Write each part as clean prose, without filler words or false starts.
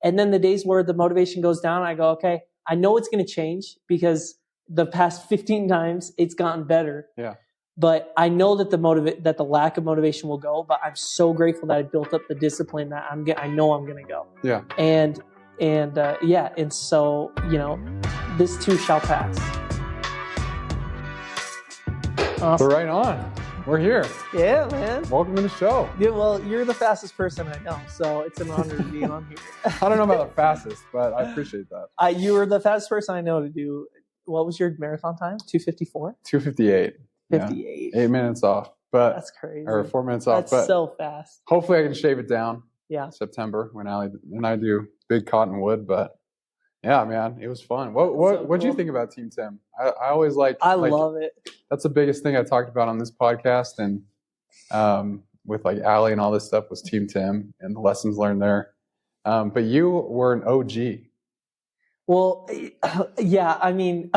And then the days where the motivation goes down, I go, okay, I know it's going to change because the past 15 times it's gotten better. Yeah. But I know that the lack of motivation will go, but I'm so grateful that I built up the discipline that I know I'm going to go. Yeah. And so, this too shall pass. Awesome. We're right on. We're here. Yeah, man. Welcome to the show. Yeah, well, you're the fastest person I know, so it's an honor to be on here. I don't know about the fastest, but I appreciate that. You were the fastest person I know to do. What was your marathon time? 2:54? 2:58. 58. Yeah. 8 minutes off. But that's crazy. Or 4 minutes off. That's so fast. Hopefully I can shave it down. Yeah. September when Allie and I do big cottonwood, but yeah, man, it was fun. What'd you think about Team Tim? I always love it. That's the biggest thing I talked about on this podcast, and with like Allie and all this stuff was Team Tim and the lessons learned there. But you were an OG. Well, yeah, I mean,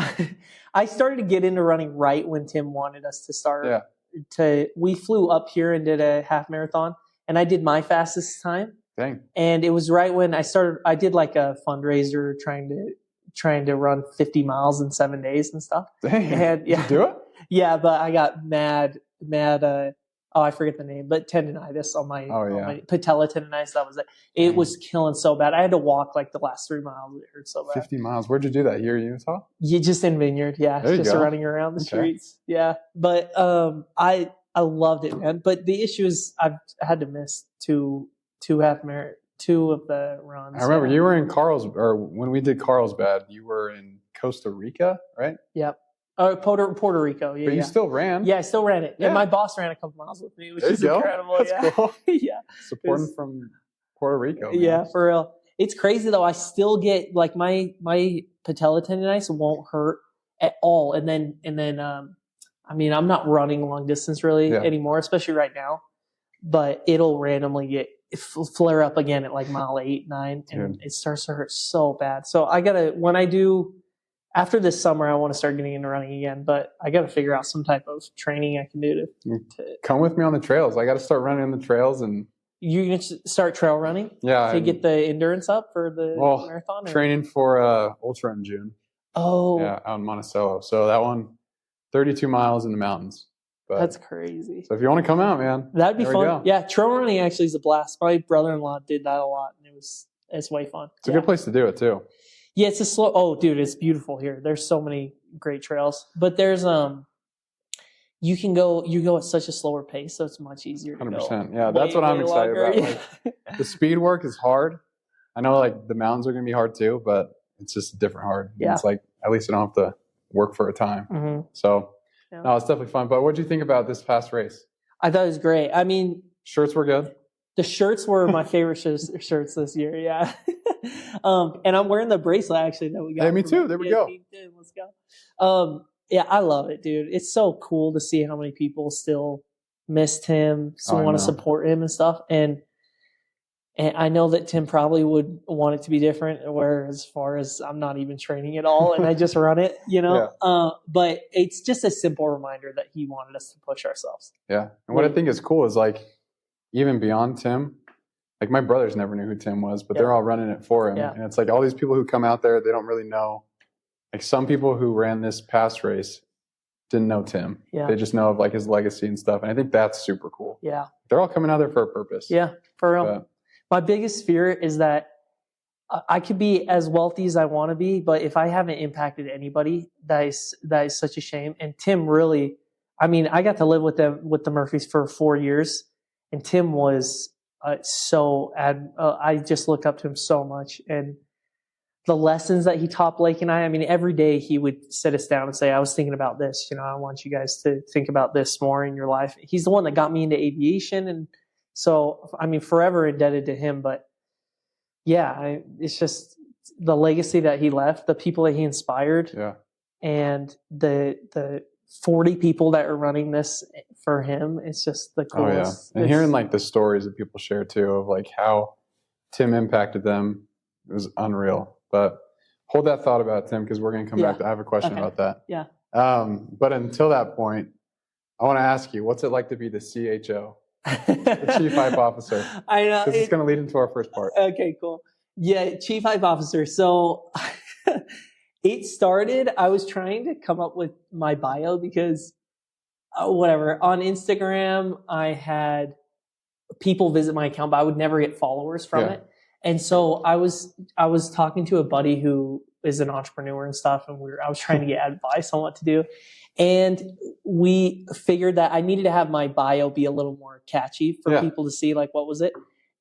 I started to get into running right when Tim wanted us to start. Yeah. We flew up here and did a half marathon, and I did my fastest time. Dang. And it was right when I did like a fundraiser trying to run 50 miles in 7 days and stuff. Dang. And, yeah. Did you do it? Yeah, but I got mad, I forget the name, but tendonitis on my patella tendonitis. That was it. It was killing so bad. I had to walk like the last 3 miles. It hurt so bad. 50 miles. Where'd you do that? Here in Utah? You just in Vineyard. Yeah. Just running around the streets. Yeah. But, I loved it, man. But the issue is I had to miss two of the runs. I remember you were in when we did Carlsbad, you were in Costa Rica, right? Yep. Puerto Rico. Yeah. But you still ran? Yeah, I still ran it. Yeah. And my boss ran a couple miles with me, which is incredible. That's cool. Yeah. Supporting from Puerto Rico. Man. Yeah, for real. It's crazy though. I still get like my patella tendonitis won't hurt at all. And then I mean, I'm not running long distance really anymore, especially right now. But it'll randomly flare up again at like mile 8, 9, and it starts to hurt so bad. So after this summer, I want to start getting into running again, but I got to figure out some type of training I can do to come with me on the trails. I got to start running on the trails. And you can start trail running? Yeah. To get the endurance up for the marathon? Training for Ultra in June. Oh. Yeah, out in Monticello. So that one, 32 miles in the mountains. But, that's crazy. So if you want to come out, man. That'd be fun. Yeah, trail running actually is a blast. My brother-in-law did that a lot, and it's way fun. It's a good place to do it, too. Yeah, it's it's beautiful here. There's so many great trails. But there's you go at such a slower pace, so it's much easier to 100%. Yeah, that's what I'm excited about. Like, the speed work is hard. I know like the mountains are going to be hard too, but it's just different hard. Yeah. It's like at least I don't have to work for a time. Mm-hmm. So no, it's definitely fun. But what did you think about this past race? I thought it was great. I mean, shirts were good. The shirts were my favorite shirts this year. Yeah. And I'm wearing the bracelet actually that we got. Hey, me too. There we go. Let's go. Yeah, I love it, dude. It's so cool to see how many people still missed him, still want to support him and stuff. And I know that Tim probably would want it to be different, where as far as I'm not even training at all and I just run it, but it's just a simple reminder that he wanted us to push ourselves. Yeah. And what I think is cool is like, even beyond Tim, like my brothers never knew who Tim was, but they're all running it for him. Yeah. And it's like all these people who come out there, they don't really know. Like some people who ran this past race didn't know Tim. Yeah. They just know of like his legacy and stuff. And I think that's super cool. Yeah. They're all coming out there for a purpose. Yeah, for real. My biggest fear is that I could be as wealthy as I want to be, but if I haven't impacted anybody, that is such a shame. And Tim really, I mean, I got to live with the Murphys for 4 years, and Tim was I just looked up to him so much. And the lessons that he taught Blake and I mean, every day he would sit us down and say, I was thinking about this, I want you guys to think about this more in your life. He's the one that got me into aviation. And so, I mean, forever indebted to him, but yeah, it's just the legacy that he left, the people that he inspired, and the 40 people that are running this for him. It's just the coolest. Oh, yeah. And hearing like the stories that people share too of like how Tim impacted them, it was unreal. But hold that thought about Tim, because we're going to come back to, I have a question about that. Yeah. But until that point, I want to ask you, what's it like to be the CHO? The Chief Hype Officer. I know. Because it's going to lead into our first part. Okay, cool. Yeah, chief hype officer. So it started, I was trying to come up with my bio because whatever, on Instagram, I had people visit my account, but I would never get followers from it. And so I was talking to a buddy who is an entrepreneur and stuff, and I was trying to get advice on what to do. And we figured that I needed to have my bio be a little more catchy for people to see, like, what was it?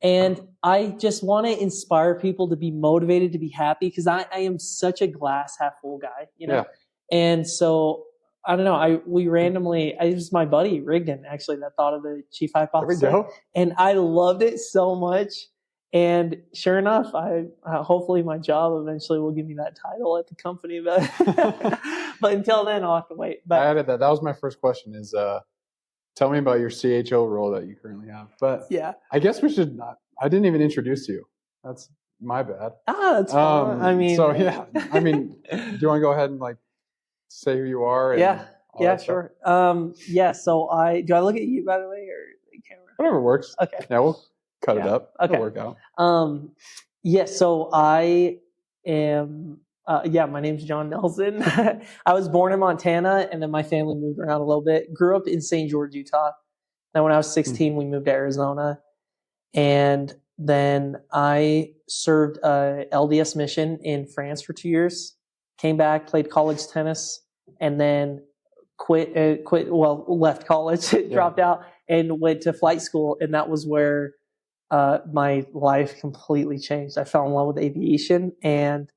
And I just want to inspire people to be motivated, to be happy, because I am such a glass half full guy, you know? And so I don't know. It was my buddy Rigdon actually that thought of the chief hype officer. There we go. And I loved it so much. And sure enough, hopefully my job eventually will give me that title at the company. But, but until then, I'll have to wait. But I added that. That was my first question is, tell me about your CHO role that you currently have. But I guess we should not. I didn't even introduce you. That's my bad. That's fine. I mean. So, yeah. I mean, do you want to go ahead and like say who you are? And yeah, sure. So do I look at you, by the way, or the camera? Whatever works. Okay. Yeah, we'll cut it up. Okay. It'll work out. So I am, my name's John Nelson. I was born in Montana, and then my family moved around a little bit. Grew up in St. George, Utah. Then when I was 16, we moved to Arizona. And then I served a LDS mission in France for 2 years. Came back, played college tennis, and then left college, dropped out, and went to flight school. And that was where my life completely changed. I fell in love with aviation, and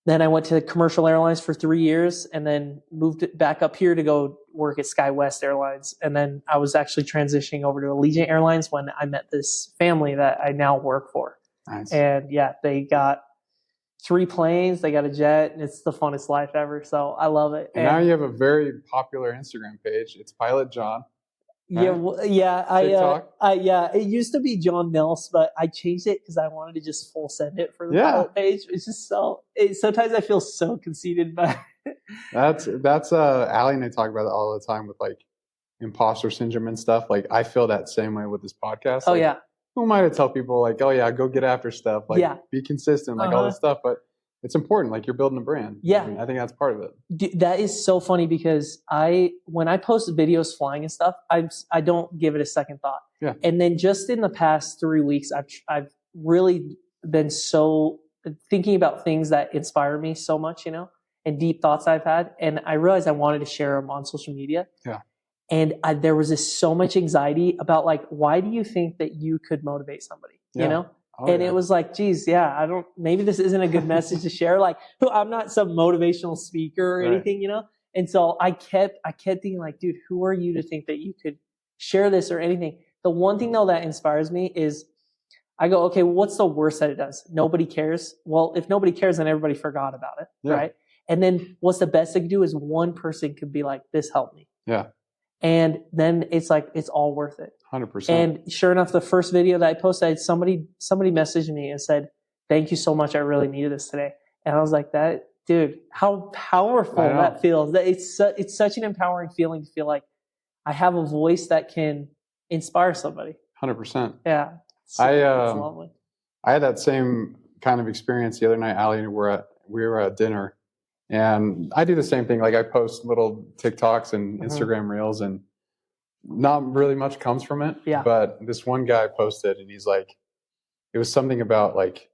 then I went to commercial airlines for 3 years, and then moved back up here to go work at SkyWest Airlines. And then I was actually transitioning over to Allegiant Airlines when I met this family that I now work for. Nice. And they got 3 planes, they got a jet, and it's the funnest life ever. So I love it. And now you have a very popular Instagram page. It's Pilot John. Right? It used to be John Nels, but I changed it because I wanted to just full send it for the pilot page. It's just sometimes I feel so conceited, but that's Allie and I talk about it all the time with like imposter syndrome and stuff. Like I feel that same way with this podcast. Who am I to tell people like, oh yeah, go get after stuff, like be consistent, like all this stuff, but it's important. Like you're building a brand. Yeah. I mean, I think that's part of it. That is so funny because when I post videos flying and stuff, I don't give it a second thought. Yeah. And then just in the past 3 weeks, I've really been so thinking about things that inspire me so much, you know, and deep thoughts I've had. And I realized I wanted to share them on social media. Yeah. And there was so much anxiety about like, why do you think that you could motivate somebody, you know? It was like, geez, maybe this isn't a good message to share. Like, I'm not some motivational speaker or anything, you know? And so I kept thinking like, dude, who are you to think that you could share this or anything? The one thing though that inspires me is I go, okay, well, what's the worst that it does? Nobody cares. Well, if nobody cares, then everybody forgot about it. Yeah. Right. And then what's the best they could do is one person could be like, this helped me. Yeah. And then it's like, it's all worth it. 100%. And sure enough, the first video that I posted, somebody messaged me and said, thank you so much. I really needed this today. And I was like, dude, how powerful that feels. It's such an empowering feeling to feel like I have a voice that can inspire somebody. 100%. Yeah. It's lovely. I had that same kind of experience the other night. Allie and we were at dinner, and I do the same thing. Like I post little TikToks and Instagram reels, and not really much comes from it. Yeah. But this one guy posted, and he's like, it was something about like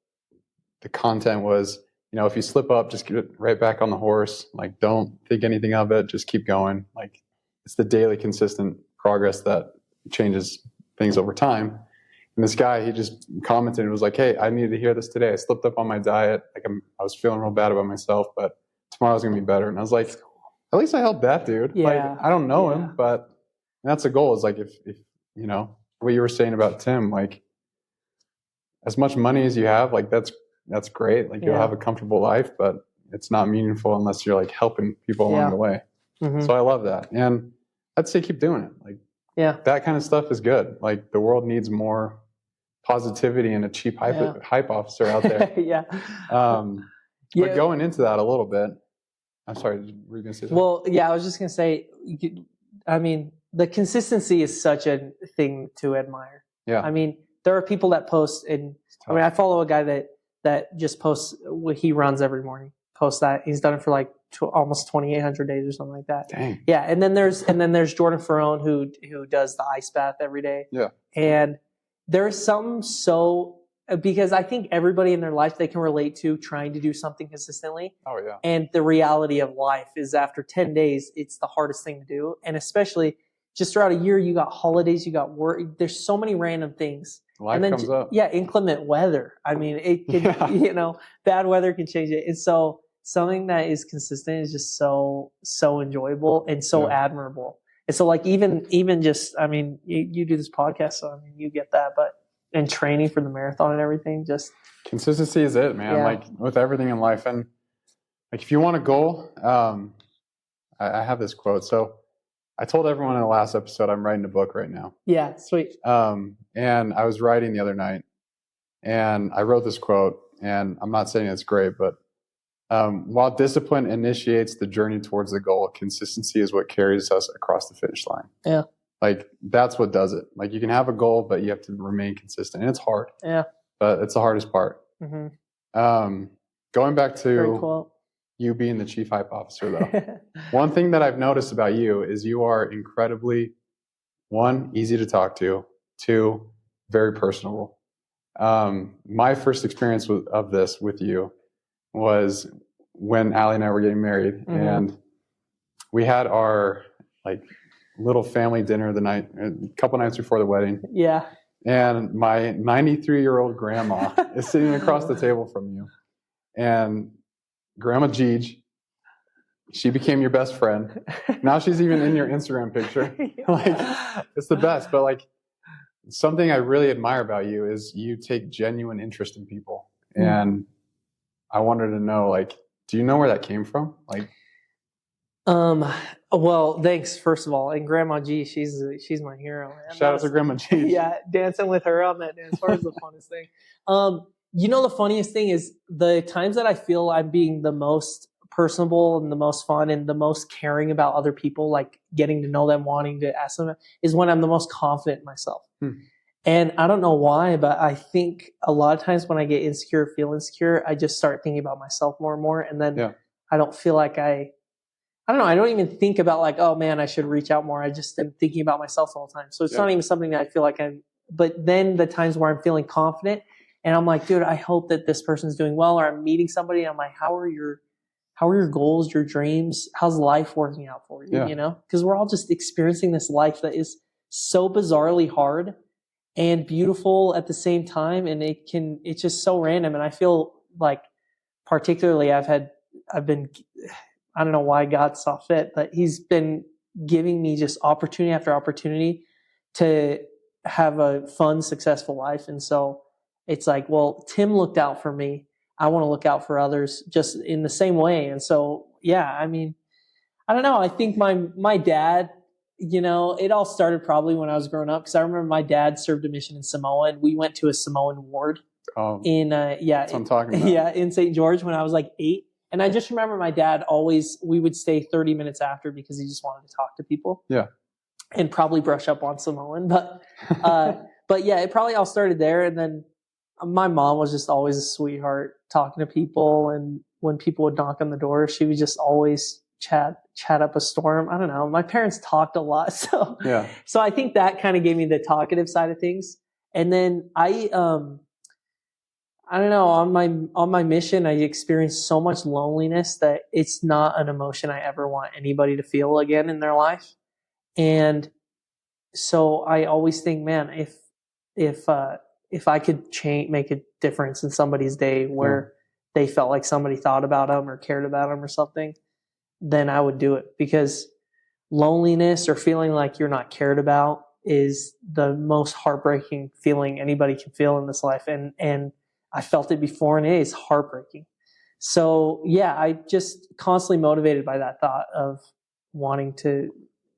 the content was, you know, if you slip up, just get right back on the horse. Like, don't think anything of it. Just keep going. Like, it's the daily consistent progress that changes things over time. And this guy, he just commented and was like, hey, I needed to hear this today. I slipped up on my diet. Like I was feeling real bad about myself, but tomorrow's going to be better. And I was like, at least I helped that dude. Yeah. Like, I don't know him, but that's the goal is like, if, you know, what you were saying about Tim, like as much money as you have, like that's great. Like you'll have a comfortable life, but it's not meaningful unless you're like helping people along the way. Mm-hmm. So I love that. And I'd say keep doing it. Like, that kind of stuff is good. Like the world needs more positivity and a cheap hype officer out there. But going into that a little bit, I'm sorry, were you going to say something? Well, I was just going to say, I mean, the consistency is such a thing to admire. Yeah. I mean, there are people that post, and I mean, I follow a guy that that just posts what he runs every morning. Posts that. He's done it for like almost 2,800 days or something like that. Dang. Yeah. And then there's Jordan Ferrone who does the ice bath every day. Yeah. And there's some because I think everybody in their life, they can relate to trying to do something consistently. Oh yeah. And the reality of life is after 10 days, it's the hardest thing to do. And especially just throughout a year, you got holidays, you got work. There's so many random things. Life and then, comes up. Yeah, inclement weather. I mean, it can, bad weather can change it. And so something that is consistent is just so enjoyable and so admirable. And so like even just, I mean, you do this podcast, so I mean, you get that, and training for the marathon and everything, just consistency is it, man. Like with everything in life. And like, if you want a goal, I have this quote. So I told everyone in the last episode, I'm writing a book right now. Yeah. Sweet. And I was writing the other night and I wrote this quote, and I'm not saying it's great, but while discipline initiates the journey towards the goal, consistency is what carries us across the finish line. Yeah. Like that's what does it. Like you can have a goal, but you have to remain consistent, and it's hard. Yeah. But it's the hardest part. Mm-hmm. Going back to you being the chief hype officer, though, one thing that I've noticed about you is you are incredibly, one, easy to talk to, two, very personable. My first experience of this with you was when Allie and I were getting married, and we had our like little family dinner a couple nights before the wedding. Yeah. And my 93-year-old grandma is sitting across the table from you. And Grandma Jeej, she became your best friend. Now she's even in your Instagram picture. Like, it's the best. But like, something I really admire about you is you take genuine interest in people. And I wanted to know, like, do you know where that came from? Like, well, thanks first of all. And Grandma G, she's my hero. Man. Shout out to Grandma G. Yeah, dancing with her on that dance floor is the funnest thing. The funniest thing is the times that I feel I'm being the most personable and the most fun and the most caring about other people, like getting to know them, wanting to ask them, is when I'm the most confident in myself. And I don't know why, but I think a lot of times when I get insecure, feel insecure, I just start thinking about myself more and more. And then I don't feel like I don't know. I don't even think about like, oh man, I should reach out more. I just am thinking about myself all the time. So it's not even something that I feel like but then the times where I'm feeling confident and I'm like, dude, I hope that this person's doing well, or I'm meeting somebody. And I'm like, how are your goals, your dreams? How's life working out for you? You know, because we're all just experiencing this life that is so bizarrely hard and beautiful at the same time. And it's just so random. And I feel like particularly I don't know why God saw fit, but he's been giving me just opportunity after opportunity to have a fun, successful life. And so it's like, well, Tim looked out for me. I want to look out for others just in the same way. And so, yeah, I mean, I don't know. I think my dad, it all started probably when I was growing up, because I remember my dad served a mission in Samoa, and we went to a Samoan ward in St. George when I was like 8. And I just remember my dad we would stay 30 minutes after because he just wanted to talk to people. Yeah. And probably brush up on Samoan. But yeah, it probably all started there. And then my mom was just always a sweetheart talking to people. And when people would knock on the door, she would just always chat up a storm. I don't know. My parents talked a lot. So I think that kind of gave me the talkative side of things. And then I don't know, on my mission, I experienced so much loneliness that it's not an emotion I ever want anybody to feel again in their life. And so I always think, man, if I could make a difference in somebody's day where they felt like somebody thought about them or cared about them or something, then I would do it. Because loneliness or feeling like you're not cared about is the most heartbreaking feeling anybody can feel in this life. And I felt it before, and it is heartbreaking. So yeah, I just constantly motivated by that thought of wanting to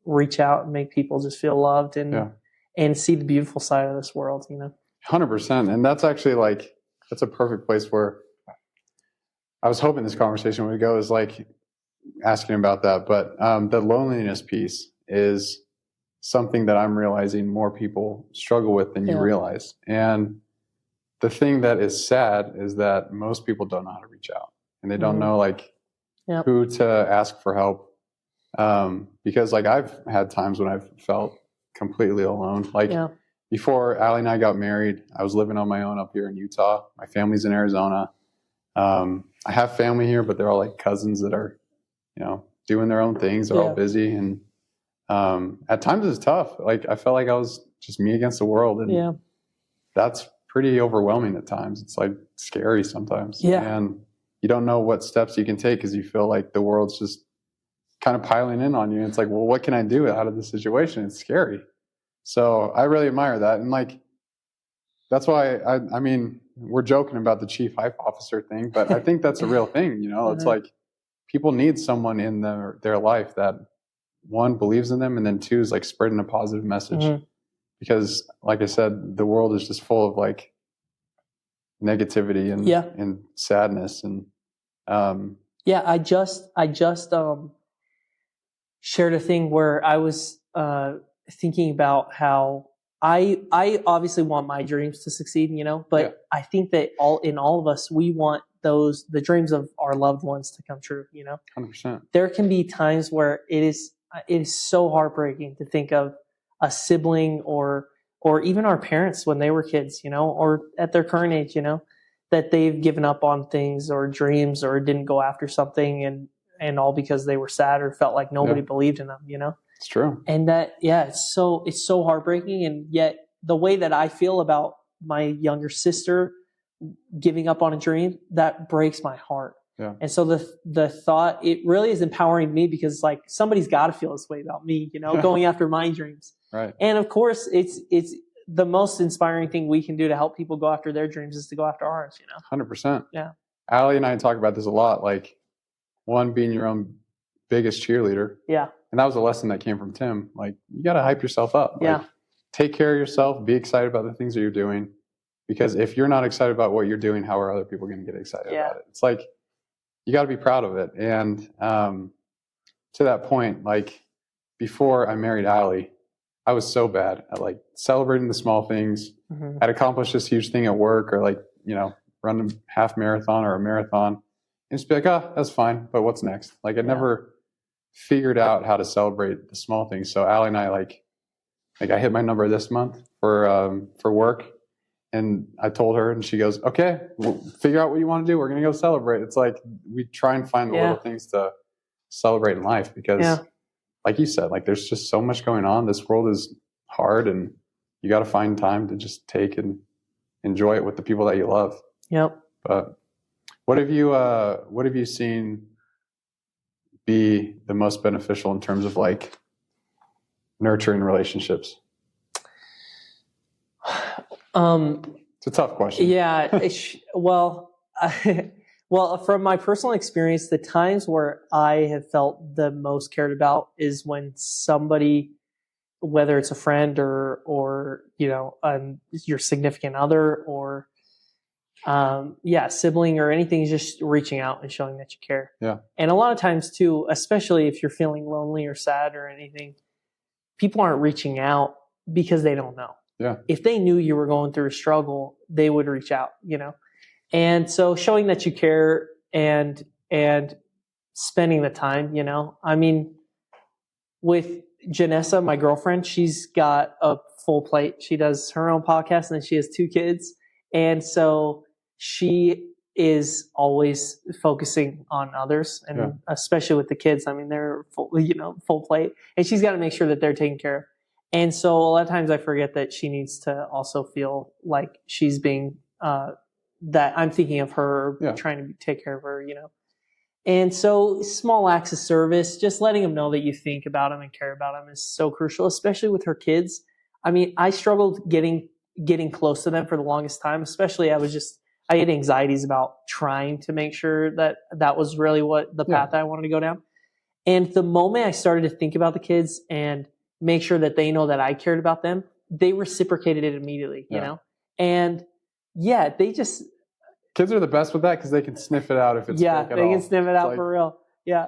reach out and make people just feel loved and see the beautiful side of this world, 100%. And that's actually that's a perfect place where I was hoping this conversation would go, is like asking about that. But the loneliness piece is something that I'm realizing more people struggle with than you realize. And the thing that is sad is that most people don't know how to reach out, and they don't know like who to ask for help. Because like I've had times when I've felt completely alone. Like before Allie and I got married, I was living on my own up here in Utah. My family's in Arizona. I have family here, but they're all like cousins that are, you know, doing their own things. They're all busy. And at times it's tough. Like I felt like I was just me against the world. And that's pretty overwhelming at times. It's like scary sometimes. And you don't know what steps you can take because you feel like the world's just kind of piling in on you. And it's like, well, what can I do out of this situation? It's scary. So I really admire that. And like, that's why I mean, we're joking about the chief hype officer thing, but I think that's a real thing. You know, it's like people need someone in their life that, one, believes in them, and then two, is like spreading a positive message. Because like I said, the world is just full of like negativity and sadness. And I just shared a thing where I was thinking about how I obviously want my dreams to succeed, you know, but I think that all of us, we want the dreams of our loved ones to come true, you know. 100%. There can be times where it is so heartbreaking to think of a sibling or even our parents when they were kids, you know, or at their current age, you know, that they've given up on things or dreams or didn't go after something and all because they were sad or felt like nobody believed in them, you know. It's true. And that, it's so heartbreaking. And yet the way that I feel about my younger sister giving up on a dream, that breaks my heart. Yeah. And so the thought, it really is empowering me because like somebody's got to feel this way about me, you know, going after my dreams. Right. And of course it's the most inspiring thing we can do to help people go after their dreams is to go after ours, you know? 100%. Yeah. Allie and I talk about this a lot. Like, one, being your own biggest cheerleader. Yeah. And that was a lesson that came from Tim. Like, you got to hype yourself up. Yeah. Like, take care of yourself. Be excited about the things that you're doing. Because if you're not excited about what you're doing, how are other people going to get excited about it? It's like, you got to be proud of it. And to that point, like, before I married Allie, I was so bad at like celebrating the small things. I'd accomplish this huge thing at work or like, you know, run a half marathon or a marathon and just be like, oh, that's fine. But what's next? Like I never figured out how to celebrate the small things. So Allie and I like I hit my number this month for work. And I told her and she goes, okay, we'll figure out what you want to do. We're going to go celebrate. It's like, we try and find the little things to celebrate in life because like you said, like there's just so much going on. This world is hard and you got to find time to just take and enjoy it with the people that you love. Yep. But what have you seen be the most beneficial in terms of like nurturing relationships? It's a tough question. Yeah. Well, from my personal experience, the times where I have felt the most cared about is when somebody, whether it's a friend or you know, your significant other or sibling or anything, is just reaching out and showing that you care. Yeah. And a lot of times too, especially if you're feeling lonely or sad or anything, people aren't reaching out because they don't know. Yeah. If they knew you were going through a struggle, they would reach out, you know? And so showing that you care and spending the time, you know, I mean, with Janessa, my girlfriend, she's got a full plate. She does her own podcast and then she has 2 kids. And so she is always focusing on others and especially with the kids. I mean, they're full plate and she's got to make sure that they're taken care of. And so a lot of times I forget that she needs to also feel like she's being, that I'm thinking of her, trying to take care of her, you know. And so small acts of service, just letting them know that you think about them and care about them is so crucial, especially with her kids. I mean, I struggled getting close to them for the longest time, especially I had anxieties about trying to make sure that was really what the path I wanted to go down. And the moment I started to think about the kids and make sure that they know that I cared about them, they reciprocated it immediately, you know? And they just... Kids are the best with that because they can sniff it out if it's fake at all. They can sniff it out for real. Yeah.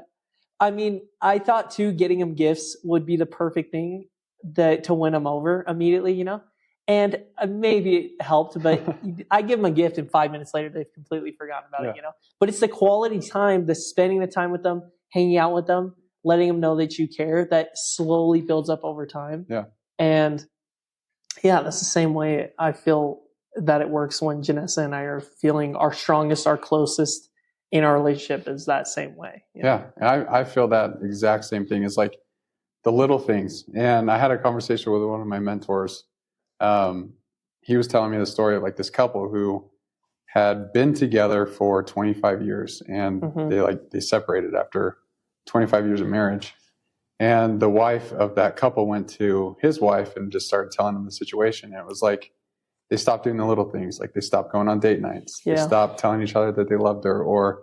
I mean, I thought too, getting them gifts would be the perfect thing to win them over immediately, you know? And maybe it helped, but I give them a gift and 5 minutes later, they've completely forgotten about it, But it's the quality time, the spending the time with them, hanging out with them, letting them know that you care, that slowly builds up over time. Yeah. And that's the same way I feel that it works when Janessa and I are feeling our strongest, our closest in our relationship is that same way. Yeah. And I feel that exact same thing. It's like the little things. And I had a conversation with one of my mentors. He was telling me the story of like this couple who had been together for 25 years and they separated after 25 years of marriage. And the wife of that couple went to his wife and just started telling him the situation. And it was like, they stopped doing the little things. Like they stopped going on date nights. They stopped telling each other that they loved her or,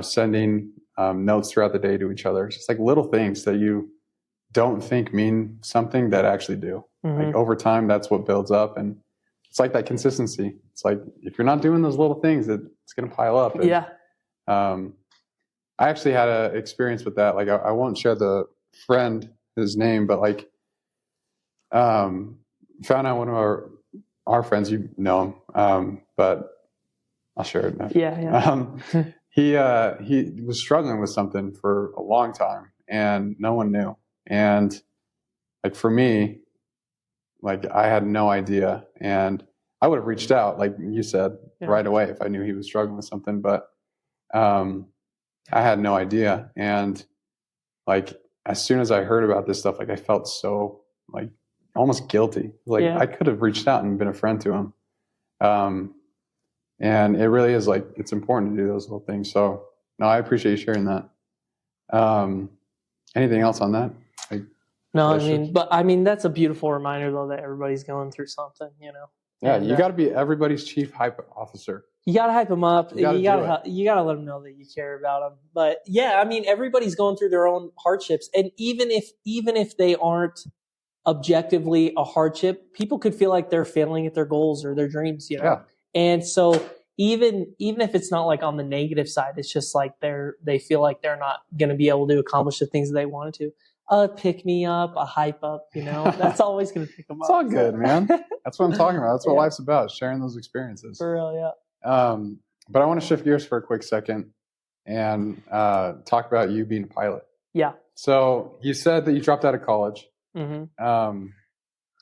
sending notes throughout the day to each other. It's just like little things that you don't think mean something that actually do. Like over time, that's what builds up. And it's like that consistency. It's like, if you're not doing those little things, it's going to pile up. And, I actually had an experience with that. Like I won't share the friend, his name, but like, found out one of our friends, you know him, but I'll share it. He was struggling with something for a long time and no one knew. And like for me, like I had no idea, and I would have reached out, like you said, right away if I knew he was struggling with something, but I had no idea. And like as soon as I heard about this stuff, like I felt so like almost guilty. Like I could have reached out and been a friend to him. And it really is like, it's important to do those little things. So no, I appreciate you sharing that. Anything else on that? No, that's a beautiful reminder though, that everybody's going through something, Yeah. And, you got to be everybody's chief hype officer. You got to hype them up. You got to let them know that you care about them. But everybody's going through their own hardships. And even if they aren't objectively a hardship, people could feel like they're failing at their goals or their dreams, Yeah. And so even if it's not like on the negative side, it's just like they feel like they're not going to be able to accomplish the things that they wanted to. A pick me up, a hype up, that's always going to pick them up. It's all good, man. That's what I'm talking about. That's what life's about, sharing those experiences. For real, yeah. But I want to shift gears for a quick second and talk about you being a pilot. Yeah. So you said that you dropped out of college. Mm-hmm.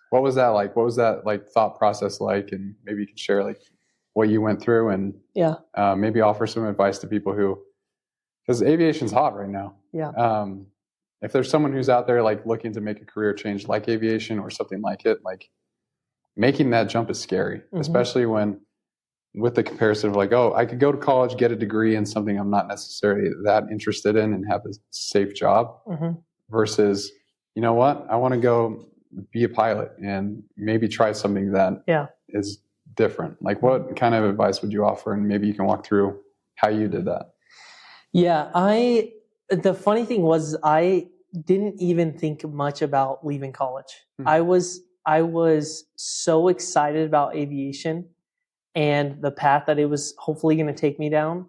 What was that like? What was that like thought process like? And maybe you could share like what you went through and maybe offer some advice to people because aviation's hot right now. Yeah. If there's someone who's out there like looking to make a career change like aviation or something like it, like making that jump is scary, especially when with the comparison of like, oh, I could go to college, get a degree in something I'm not necessarily that interested in and have a safe job versus, you know what, I want to go be a pilot and maybe try something that is different. Like what kind of advice would you offer? And maybe you can walk through how you did that. Yeah. The funny thing was I didn't even think much about leaving college. I was so excited about aviation and the path that it was hopefully going to take me down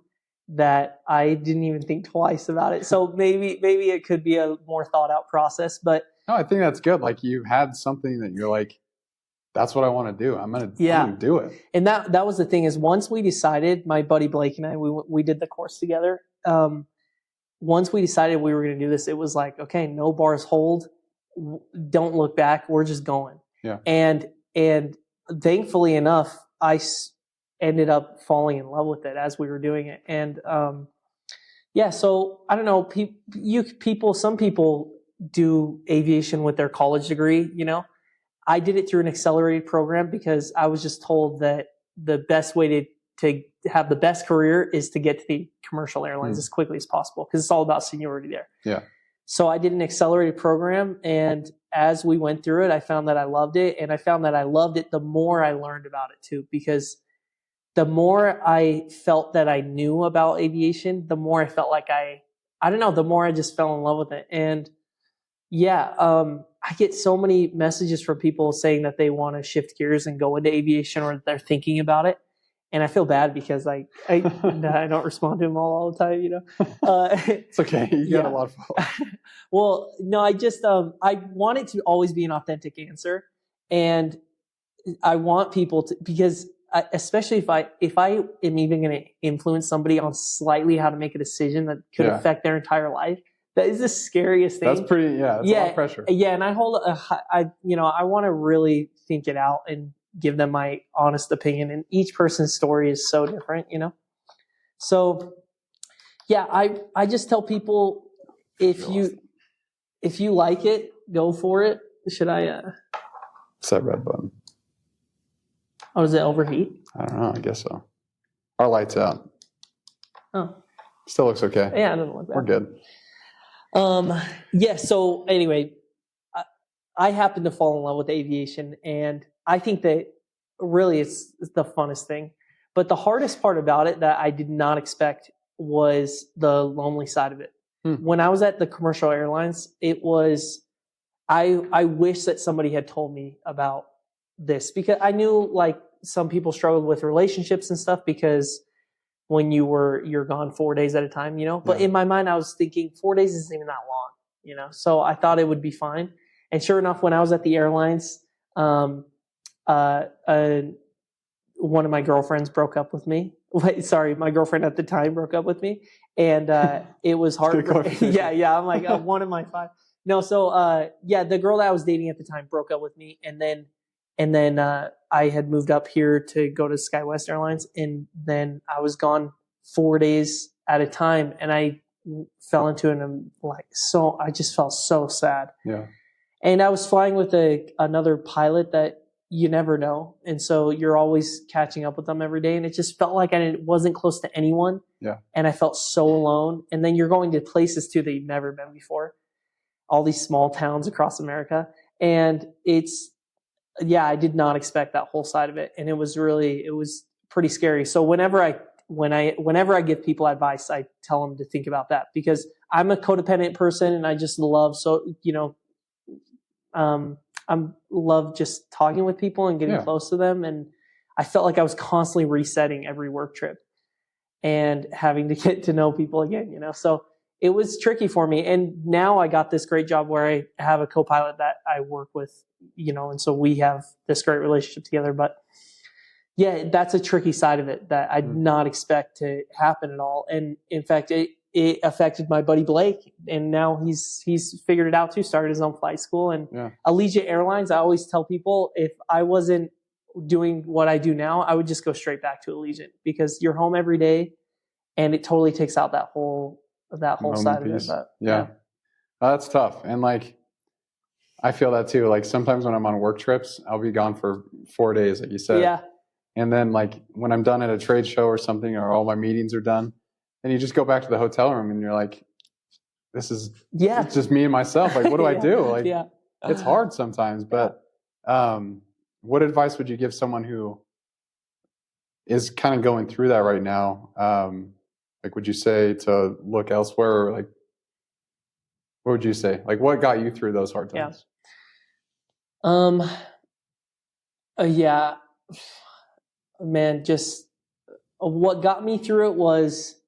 that I didn't even think twice about it. So maybe it could be a more thought out process, but no, I think that's good. Like you had something that you're like, that's what I want to do. I'm going to do it. And that was the thing is once we decided, my buddy Blake and I, we did the course together. Once we decided we were going to do this, it was like, okay, no bars hold. Don't look back. We're just going. Yeah. And thankfully enough, I ended up falling in love with it as we were doing it. And, so I don't know, some people do aviation with their college degree, I did it through an accelerated program because I was just told that the best way to have the best career is to get to the commercial airlines as quickly as possible because it's all about seniority there. Yeah. So I did an accelerated program, and as we went through it, I found that I loved it, and I found that I loved it the more I learned about it too, because the more I felt that I knew about aviation, the more I felt like the more I just fell in love with it. And I get so many messages from people saying that they want to shift gears and go into aviation or they're thinking about it. And I feel bad because I don't respond to them all the time, It's okay. You got a lot of followers. Well, no, I just, I want it to always be an authentic answer. And I want people to, because especially if I am even going to influence somebody on slightly how to make a decision that could affect their entire life, that is the scariest thing. That's pretty, that's a lot of pressure. Yeah. And I I want to really think it out and give them my honest opinion. And each person's story is so different, So yeah, I just tell people, if you like it, go for it. Should I, It's that red button. Oh, does it overheat? I don't know. I guess so. Our light's out. Oh. Still looks okay. Yeah, it doesn't look bad. We're good. Yeah, so anyway, I happen to fall in love with aviation, and I think that really it's the funnest thing. But the hardest part about it that I did not expect was the lonely side of it. When I was at the commercial airlines, it was, I wish that somebody had told me about this, because I knew like some people struggled with relationships and stuff, because when you're gone 4 days at a time, but in my mind, I was thinking 4 days isn't even that long, so I thought it would be fine. And sure enough, when I was at the airlines, one of my girlfriends broke up with me. My girlfriend at the time broke up with me, and it was hard. Yeah. I'm like, one of my five. No, so the girl that I was dating at the time broke up with me, and then I had moved up here to go to SkyWest Airlines, and then I was gone 4 days at a time, and I fell into it, and I just felt so sad. Yeah. And I was flying with another pilot that you never know, and so you're always catching up with them every day, and it just felt like I wasn't close to anyone. Yeah. And I felt so alone. And then you're going to places too that you've never been before, all these small towns across America, and I did not expect that whole side of it. And it was pretty scary. So whenever I give people advice, I tell them to think about that, because I'm a codependent person, and I just love, I love just talking with people and getting close to them. And I felt like I was constantly resetting every work trip and having to get to know people again, so it was tricky for me. And now I got this great job where I have a co-pilot that I work with, and so we have this great relationship together. But yeah, that's a tricky side of it that I did not expect to happen at all. And in fact, it affected my buddy Blake, and now he's figured it out too, started his own flight school. And Allegiant Airlines, I always tell people, if I wasn't doing what I do now, I would just go straight back to Allegiant, because you're home every day, and it totally takes out that whole side of it. But, that's tough. And I feel that too. Like sometimes when I'm on work trips, I'll be gone for 4 days, like you said. Yeah. And then when I'm done at a trade show or something, or all my meetings are done, and you just go back to the hotel room, and you're like, this is it's just me and myself. Like, what do I do? It's hard sometimes. But what advice would you give someone who is kind of going through that right now? Would you say to look elsewhere, or what would you say? What got you through those hard times? Man, just what got me through it was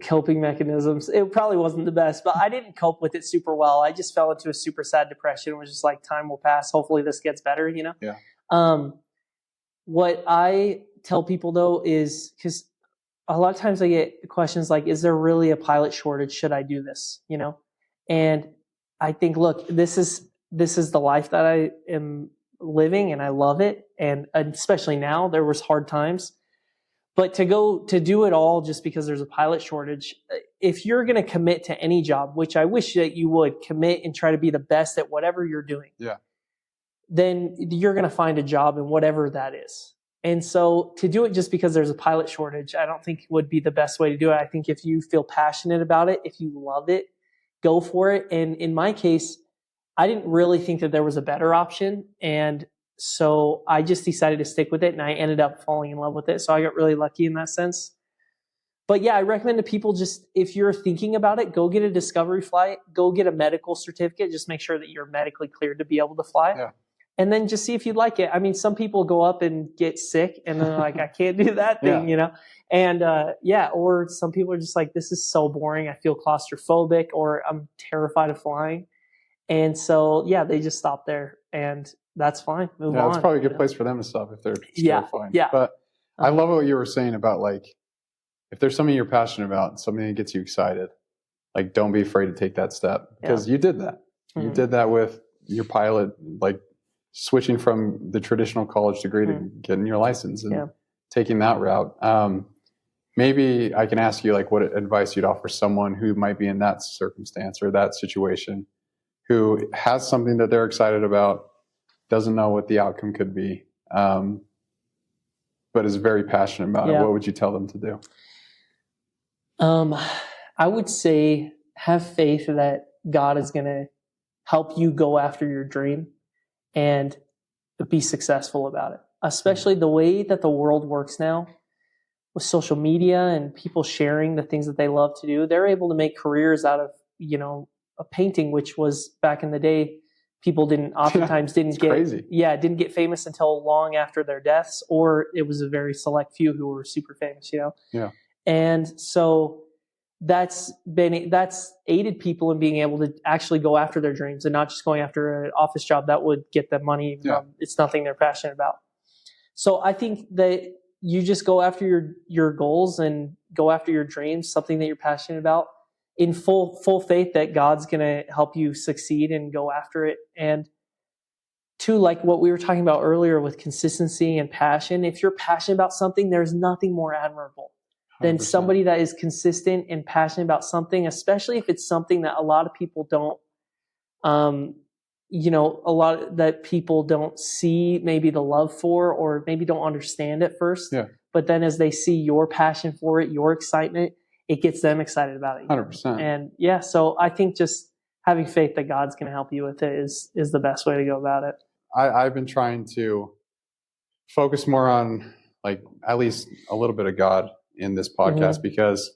coping mechanisms. It probably wasn't the best, but I didn't cope with it super well. I just fell into a super sad depression. It was just like, time will pass. Hopefully this gets better, Yeah. What I tell people though is, because a lot of times I get questions like, is there really a pilot shortage? Should I do this? And I think, look, this is the life that I am living, and I love it. And especially now, there was hard times, but to do it all just because there's a pilot shortage, if you're going to commit to any job, which I wish that you would commit and try to be the best at whatever you're doing, then you're going to find a job in whatever that is. And so to do it just because there's a pilot shortage, I don't think would be the best way to do it. I think if you feel passionate about it, if you love it, go for it. And in my case, I didn't really think that there was a better option. And so I just decided to stick with it, and I ended up falling in love with it. So I got really lucky in that sense. But yeah, I recommend to people, just if you're thinking about it, go get a discovery flight, go get a medical certificate, just make sure that you're medically cleared to be able to fly. Yeah. And then just see if you'd like it. I mean, some people go up and get sick, and they're like, I can't do that thing, And or some people are just like, this is so boring. I feel claustrophobic, or I'm terrified of flying. And so, they just stop there. And that's fine. Move on. It's probably a good place for them to stop if they're fine. Yeah. But I love what you were saying about like, if there's something you're passionate about, something that gets you excited, like don't be afraid to take that step, because you did that. Mm-hmm. You did that with your pilot, like switching from the traditional college degree to getting your license and taking that route. Maybe I can ask you like what advice you'd offer someone who might be in that circumstance or that situation, who has something that they're excited about, doesn't know what the outcome could be, but is very passionate about it. What would you tell them to do? I would say have faith that God is going to help you go after your dream and be successful about it. Especially the way that the world works now with social media and people sharing the things that they love to do. They're able to make careers out of, a painting, which was back in the day, people didn't get famous until long after their deaths, or it was a very select few who were super famous, Yeah. And so that's aided people in being able to actually go after their dreams and not just going after an office job that would get them money, even though it's nothing they're passionate about. So I think that you just go after your goals and go after your dreams, something that you're passionate about, in full faith that God's going to help you succeed and go after it. And two, like what we were talking about earlier with consistency and passion, if you're passionate about something, there's nothing more admirable than 100%. Somebody that is consistent and passionate about something, especially if it's something that a lot of people don't, that people don't see maybe the love for, or maybe don't understand at first. Yeah. But then as they see your passion for it, your excitement, it gets them excited about it. 100%. And so I think just having faith that God's going to help you with it is the best way to go about it. I've been trying to focus more on like at least a little bit of God in this podcast, because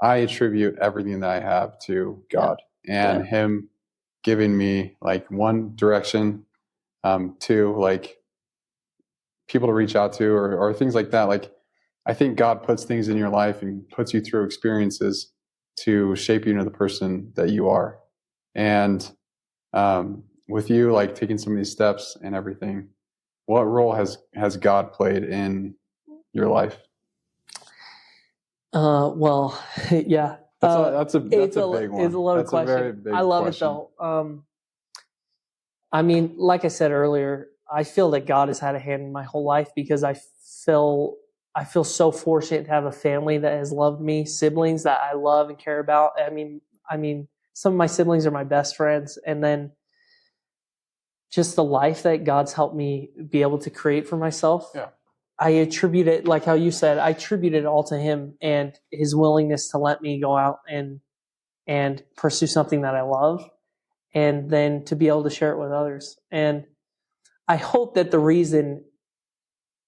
I attribute everything that I have to God and Him giving me like one direction, two, like people to reach out to or things like that. Like I think God puts things in your life and puts you through experiences to shape you into the person that you are. And with you like taking some of these steps and everything, what role has God played in your life? Well, yeah. That's a big one. It's a loaded question. A very big I love question. it though. I mean, like I said earlier, I feel that God has had a hand in my whole life, because I feel so fortunate to have a family that has loved me, siblings that I love and care about. I mean, some of my siblings are my best friends, and then just the life that God's helped me be able to create for myself. Yeah. I attribute it, like how you said, I attribute it all to Him and His willingness to let me go out and pursue something that I love, and then to be able to share it with others. And I hope that the reason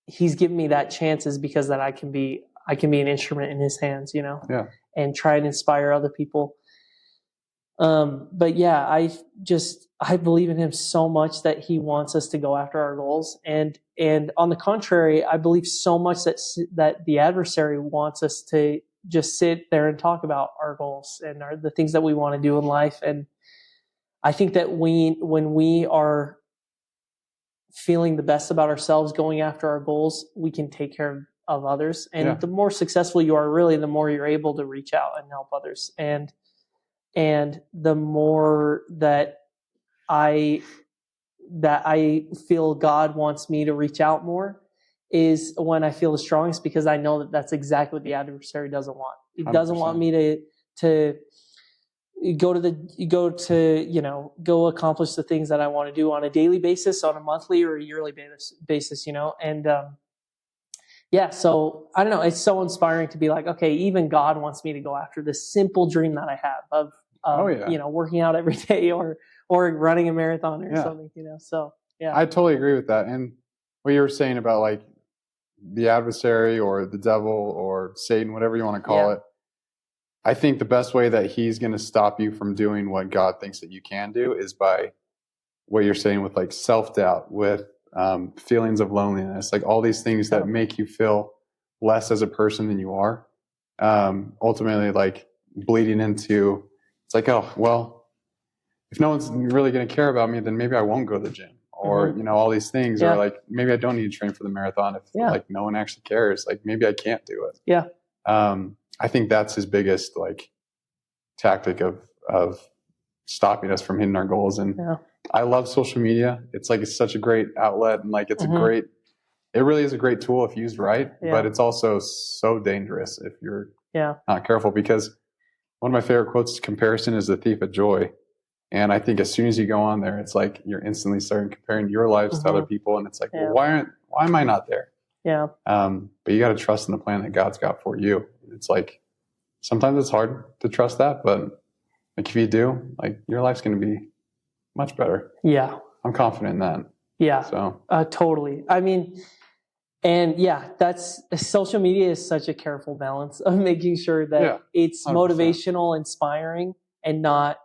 He's given me that chance is because that I can be an instrument in His hands, and try and inspire other people. But yeah, I believe in Him so much that He wants us to go after our goals. And on the contrary, I believe so much that the adversary wants us to just sit there and talk about our goals and the things that we want to do in life. And I think that when we are feeling the best about ourselves, going after our goals, we can take care of others. And the more successful you are, really, the more you're able to reach out and help others. And the more that I feel God wants me to reach out more is when I feel the strongest, because I know that that's exactly what the adversary doesn't want. He doesn't 100%. Want me to go accomplish the things that I want to do on a daily basis, on a monthly or a yearly basis, and so I don't know. It's so inspiring to be like, okay, even God wants me to go after this simple dream that I have of working out every day or running a marathon or something, So yeah, I totally agree with that. And what you were saying about like the adversary or the devil or Satan, whatever you want to call it, I think the best way that he's going to stop you from doing what God thinks that you can do is by what you're saying with like self-doubt, with feelings of loneliness, like all these things that make you feel less as a person than you are, ultimately like bleeding into, it's like, oh, well, if no one's really going to care about me, then maybe I won't go to the gym, or, Mhm. all these things, Yeah. or like, maybe I don't need to train for the marathon if like no one actually cares. Like maybe I can't do it. Yeah. I think that's his biggest like tactic of stopping us from hitting our goals. And I love social media. It's such a great outlet, and like, it really is a great tool if used right, but it's also so dangerous if you're not careful, because one of my favorite quotes is, comparison is the thief of joy. And I think as soon as you go on there, it's like you're instantly starting comparing your lives to other people. And it's like, well, why am I not there? Yeah. But you got to trust in the plan that God's got for you. It's like, sometimes it's hard to trust that, but like if you do, like your life's going to be much better. Yeah. I'm confident in that. Yeah. So totally. I mean, and that's social media is such a careful balance of making sure that it's 100%. Motivational, inspiring, and not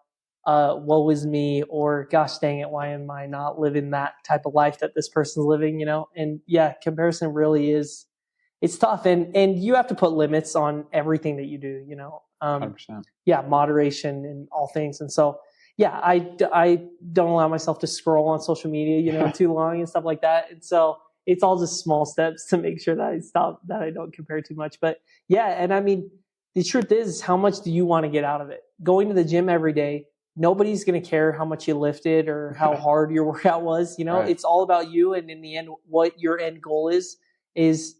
woe is me, or gosh dang it, why am I not living that type of life that this person's living, And comparison really is, it's tough, and you have to put limits on everything that you do, 100%. Moderation in all things. And so I don't allow myself to scroll on social media, too long and stuff like that. And so it's all just small steps to make sure that I stop, that I don't compare too much. But and I mean, the truth is, how much do you want to get out of it? Going to the gym every day, nobody's going to care how much you lifted or how hard your workout was. Right. It's all about you. And in the end, what your end goal is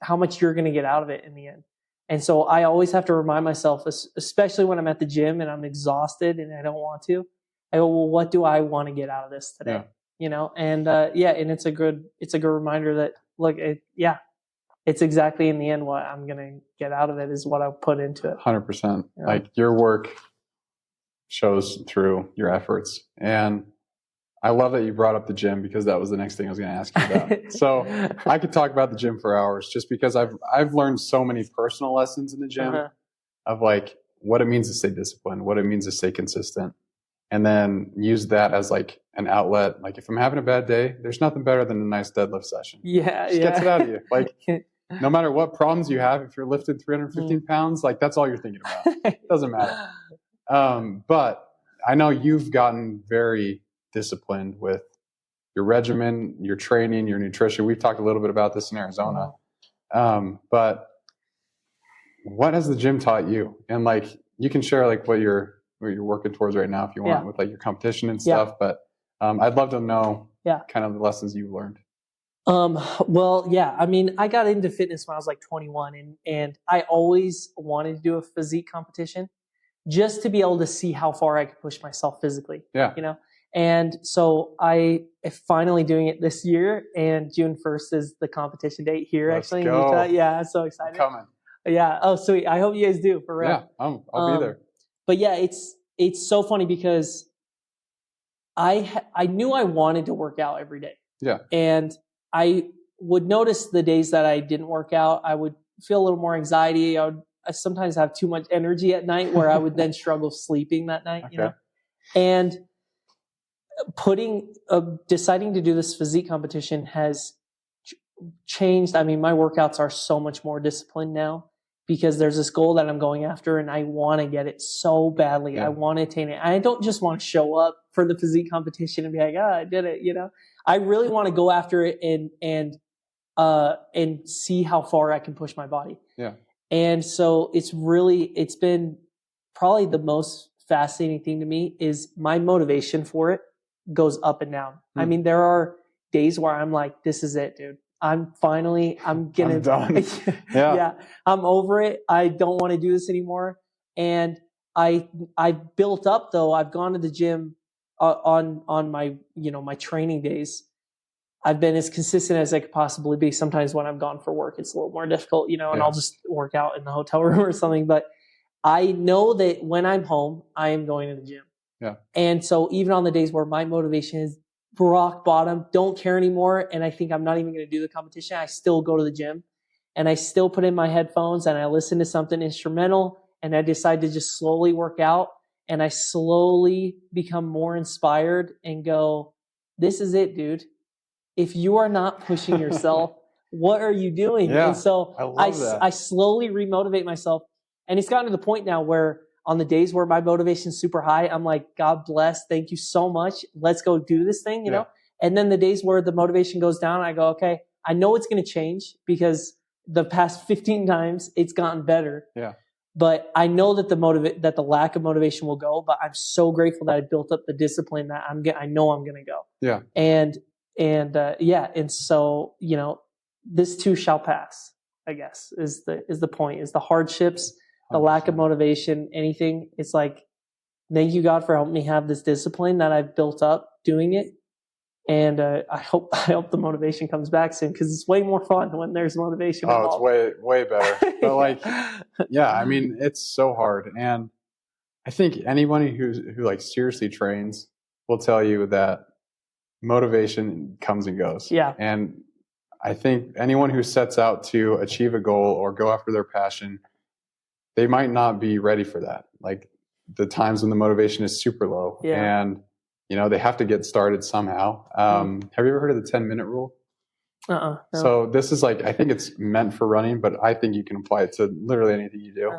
how much you're going to get out of it in the end. And so I always have to remind myself, especially when I'm at the gym and I'm exhausted and I don't want to, I go, well, what do I want to get out of this today? And and it's a good reminder that, look, it's exactly in the end what I'm going to get out of it is what I put into it. 100%. Like your work shows through your efforts. And I love that you brought up the gym, because that was the next thing I was going to ask you about. So I could talk about the gym for hours, just because I've learned so many personal lessons in the gym of like what it means to stay disciplined, what it means to stay consistent, and then use that as like an outlet. Like if I'm having a bad day, there's nothing better than a nice deadlift session. Just gets it out of you. Like no matter what problems you have, if you're lifted 315 pounds, like that's all you're thinking about. It doesn't matter. But I know you've gotten very disciplined with your regimen, your training, your nutrition. We've talked a little bit about this in Arizona. But what has the gym taught you? And like, you can share like what you're working towards right now if you want, with like your competition and stuff. But I'd love to know kind of the lessons you've learned. I mean, I got into fitness when I was like 21, and I always wanted to do a physique competition just to be able to see how far I could push myself physically. And so I am finally doing it this year, and June 1st is the competition date here. Let's actually go. In Utah. Yeah, I'm so excited. I'm coming. Yeah. Oh, sweet. I hope you guys do, for real. Yeah, I'll be there. But it's so funny because I knew I wanted to work out every day. Yeah. And I would notice the days that I didn't work out, I would feel a little more anxiety. I sometimes have too much energy at night, where I would then struggle sleeping that night, And deciding to do this physique competition has changed. I mean, my workouts are so much more disciplined now, because there's this goal that I'm going after, and I want to get it so badly. I want to attain it. I don't just want to show up for the physique competition and be like, I did it. I really want to go after it and see how far I can push my body. Yeah. And so it's been probably the most fascinating thing to me is my motivation for it goes up and down. I mean, there are days where I'm like, this is it, dude. I'm done. I'm over it. I don't want to do this anymore. And I built up, though. I've gone to the gym on my, my training days. I've been as consistent as I could possibly be. Sometimes when I'm gone for work, it's a little more difficult, and I'll just work out in the hotel room or something. But I know that when I'm home, I am going to the gym. Yeah. And so even on the days where my motivation is rock bottom, don't care anymore, and I think I'm not even going to do the competition, I still go to the gym, and I still put in my headphones and I listen to something instrumental, and I decide to just slowly work out, and I slowly become more inspired and go, this is it, dude. If you are not pushing yourself, what are you doing? Yeah, and so I slowly remotivate myself, and it's gotten to the point now where on the days where my motivation is super high, I'm like, God bless, thank you so much. Let's go do this thing, you know? And then the days where the motivation goes down, I go, okay, I know it's going to change because the past 15 times it's gotten better. Yeah. But I know that the lack of motivation will go, but I'm so grateful that I built up the discipline that I know I'm going to go. Yeah. And so, this too shall pass, I guess, is the point, is the hardships, the 100%. lack of motivation, anything. It's like, thank you, God, for helping me have this discipline that I've built up doing it. And I hope the motivation comes back soon, because it's way more fun when there's motivation involved. It's way better. But like, yeah, I mean, it's so hard. And I think anybody who like seriously trains will tell you that motivation comes and goes. Yeah. And I think anyone who sets out to achieve a goal or go after their passion, they might not be ready for that. Like the times when the motivation is super low. Yeah. And they have to get started somehow. Have you ever heard of the 10-minute rule? No. So this is like, I think it's meant for running, but I think you can apply it to literally anything you do.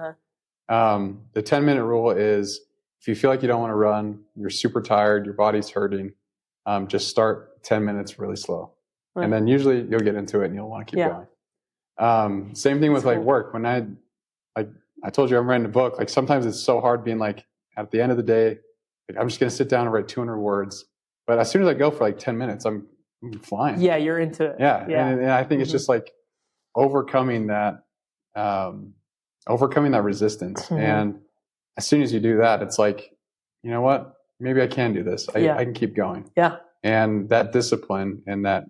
The 10-minute rule is, if you feel like you don't want to run, you're super tired, your body's hurting, just start 10 minutes really slow. Right. And then usually you'll get into it and you'll want to keep going. Same thing with like work. When I told you I'm writing a book, like sometimes it's so hard being like, at the end of the day, I'm just going to sit down and write 200 words. But as soon as I go for like 10 minutes, I'm flying. Yeah, you're into it. Yeah. And I think it's just like overcoming that resistance. And as soon as you do that, it's like, you know what? Maybe I can do this. I can keep going. Yeah. And that discipline and that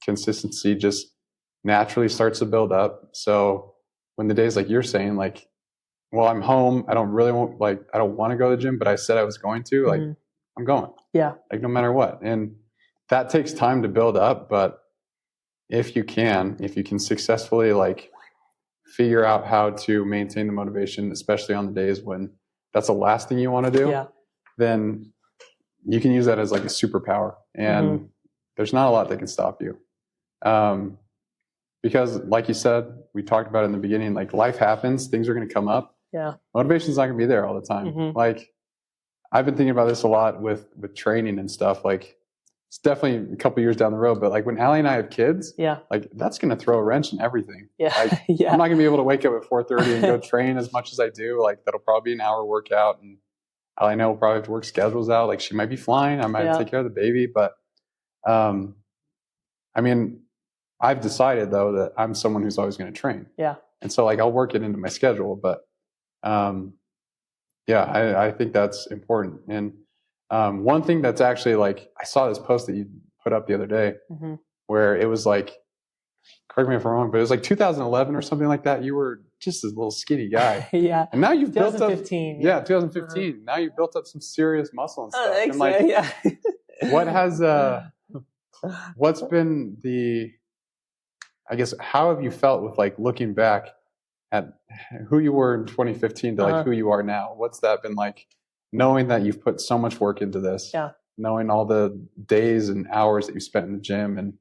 consistency just naturally starts to build up. So when the days like you're saying, like, well, I'm home, I don't want to go to the gym, but I said I was going to, like, I'm going. Yeah. Like no matter what. And that takes time to build up. But if you can successfully like figure out how to maintain the motivation, especially on the days when that's the last thing you want to do, then you can use that as like a superpower. And there's not a lot that can stop you. Because like you said, we talked about it in the beginning, like life happens, things are going to come up. Yeah. Motivation's not going to be there all the time. Like I've been thinking about this a lot with training and stuff. Like it's definitely a couple years down the road, but like when Allie and I have kids, like that's going to throw a wrench in everything. Yeah. Like I'm not going to be able to wake up at 4:30 and go train as much as I do. Like that'll probably be an hour workout, and Allie and I will probably have to work schedules out. Like she might be flying, I might take care of the baby, but I mean, I've decided though that I'm someone who's always going to train. Yeah. And so like I'll work it into my schedule, but I think that's important. And one thing that's actually like, I saw this post that you put up the other day where it was like, correct me if I'm wrong, but it was like 2011 or something like that. You were just this little skinny guy. Yeah. And now you've built up. 2015. 2015. Now you've built up some serious muscle and stuff. Thanks, and like, yeah. What's been I guess, how have you felt with like looking back at who you were in 2015 to like who you are now? What's that been like, knowing that you've put so much work into this, knowing all the days and hours that you spent in the gym and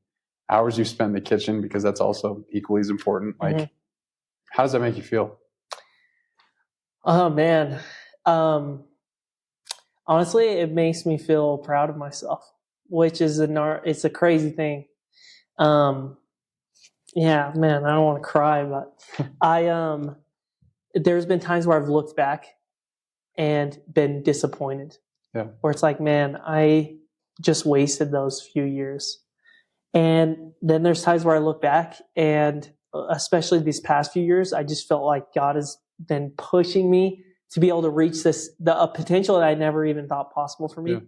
hours you spent in the kitchen, because that's also equally as important. Like, how does that make you feel? Oh man. Honestly, it makes me feel proud of myself, which is it's a crazy thing. Yeah, man, I don't want to cry, but there's been times where I've looked back and been disappointed. Yeah. Where it's like, man, I just wasted those few years. And then there's times where I look back, and especially these past few years, I just felt like God has been pushing me to be able to reach a potential that I never even thought possible for me. Yeah.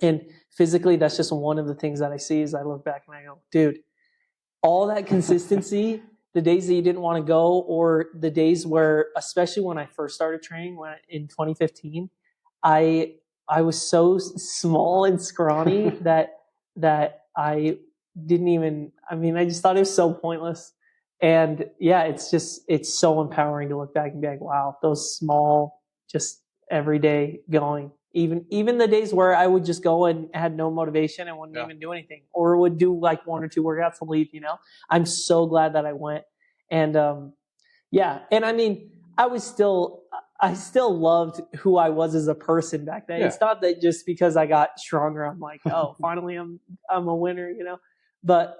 And physically, that's just one of the things that I see as I look back and I go, dude, all that consistency, the days that you didn't want to go, or the days where, especially when I first started training in 2015, I was so small and scrawny that I didn't even, I just thought it was so pointless. And yeah, it's so empowering to look back and be like, wow, those small, just every day going. Even the days where I would just go and had no motivation and wouldn't even do anything, or would do like 1 or 2 workouts and leave, I'm so glad that I went. And and I was still, I still loved who I was as a person back then. Yeah. It's not that just because I got stronger, I'm like, oh, finally I'm a winner, you know. But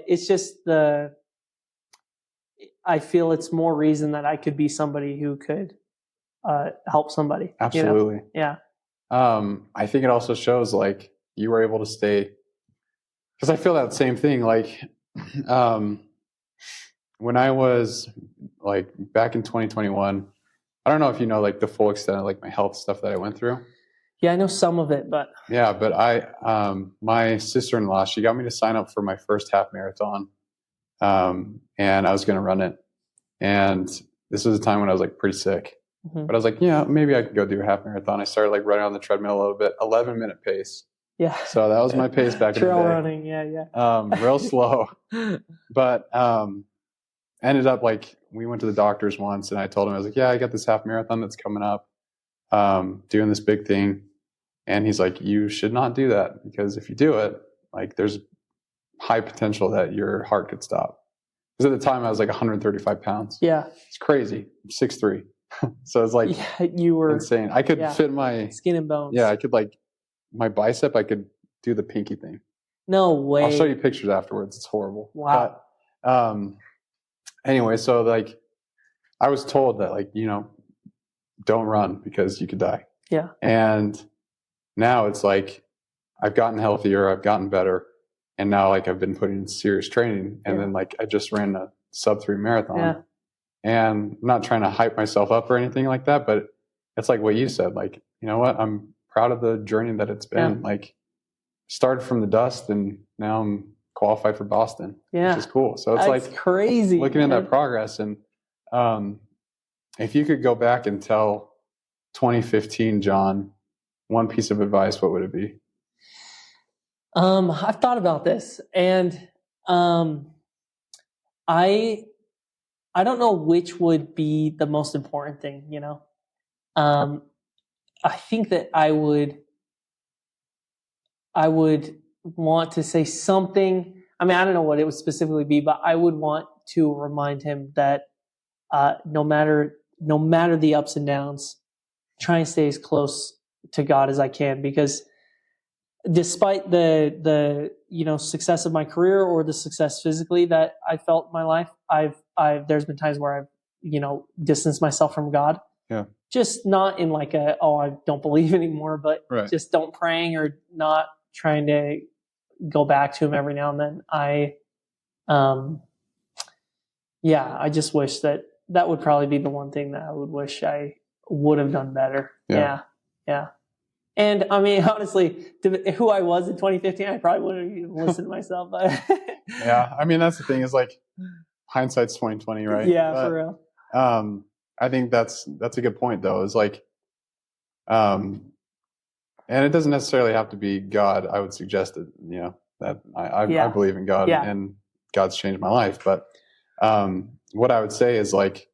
it's just I feel it's more reason that I could be somebody who could help somebody. Absolutely. You know? Yeah. I think it also shows like you were able to stay, because I feel that same thing. Like, when I was like back in 2021, I don't know if you know like the full extent of like my health stuff that I went through. Yeah, I know some of it, but yeah, but my sister-in-law, she got me to sign up for my first half marathon, and I was going to run it. And this was a time when I was like pretty sick, but I was like, yeah, maybe I could go do a half marathon. I started like running on the treadmill a little bit, 11-minute pace. Yeah. So that was my pace back in the day. Trail running, yeah. Real slow, but ended up like we went to the doctors once, and I told him, I was like, yeah, I got this half marathon that's coming up, doing this big thing. And he's like, you should not do that, because if you do it, like there's high potential that your heart could stop. Because at the time I was like 135 pounds. Yeah. It's crazy. I'm 6'3". So it's like you were insane. I could fit my skin and bones. Yeah, I could like my bicep, I could do the pinky thing. No way. I'll show you pictures afterwards. It's horrible. Wow. But, anyway, so like I was told that like, don't run because you could die. Yeah. And now it's like I've gotten healthier, I've gotten better, and now like I've been putting in serious training, and then like I just ran a sub-3 marathon. Yeah. And I'm not trying to hype myself up or anything like that, but it's like what you said, like, you know what, I'm proud of the journey that it's been. Like started from the dust and now I'm qualified for Boston, which is cool. So it's like crazy looking at that progress. And if you could go back and tell 2015 John one piece of advice, what would it be? I've thought about this, and I don't know which would be the most important thing, I think that I would want to say something. I mean, I don't know what it would specifically be, but I would want to remind him that no matter the ups and downs, try and stay as close to God as I can, because despite the success of my career or the success physically that I felt in my life, there's been times where I've distanced myself from God. Yeah. Just not in like I don't believe anymore, but just don't praying or not trying to go back to him every now and then. I just wish that would probably be the one thing that I would wish I would have done better. Yeah. And I mean, honestly, who I was in 2015, I probably wouldn't even listen to myself. But yeah, I mean, that's the thing, is like hindsight's 2020, right? Yeah, but, for real. I think that's a good point, though. Is like, and it doesn't necessarily have to be God. I would suggest that I believe in God, and God's changed my life. But what I would say is like,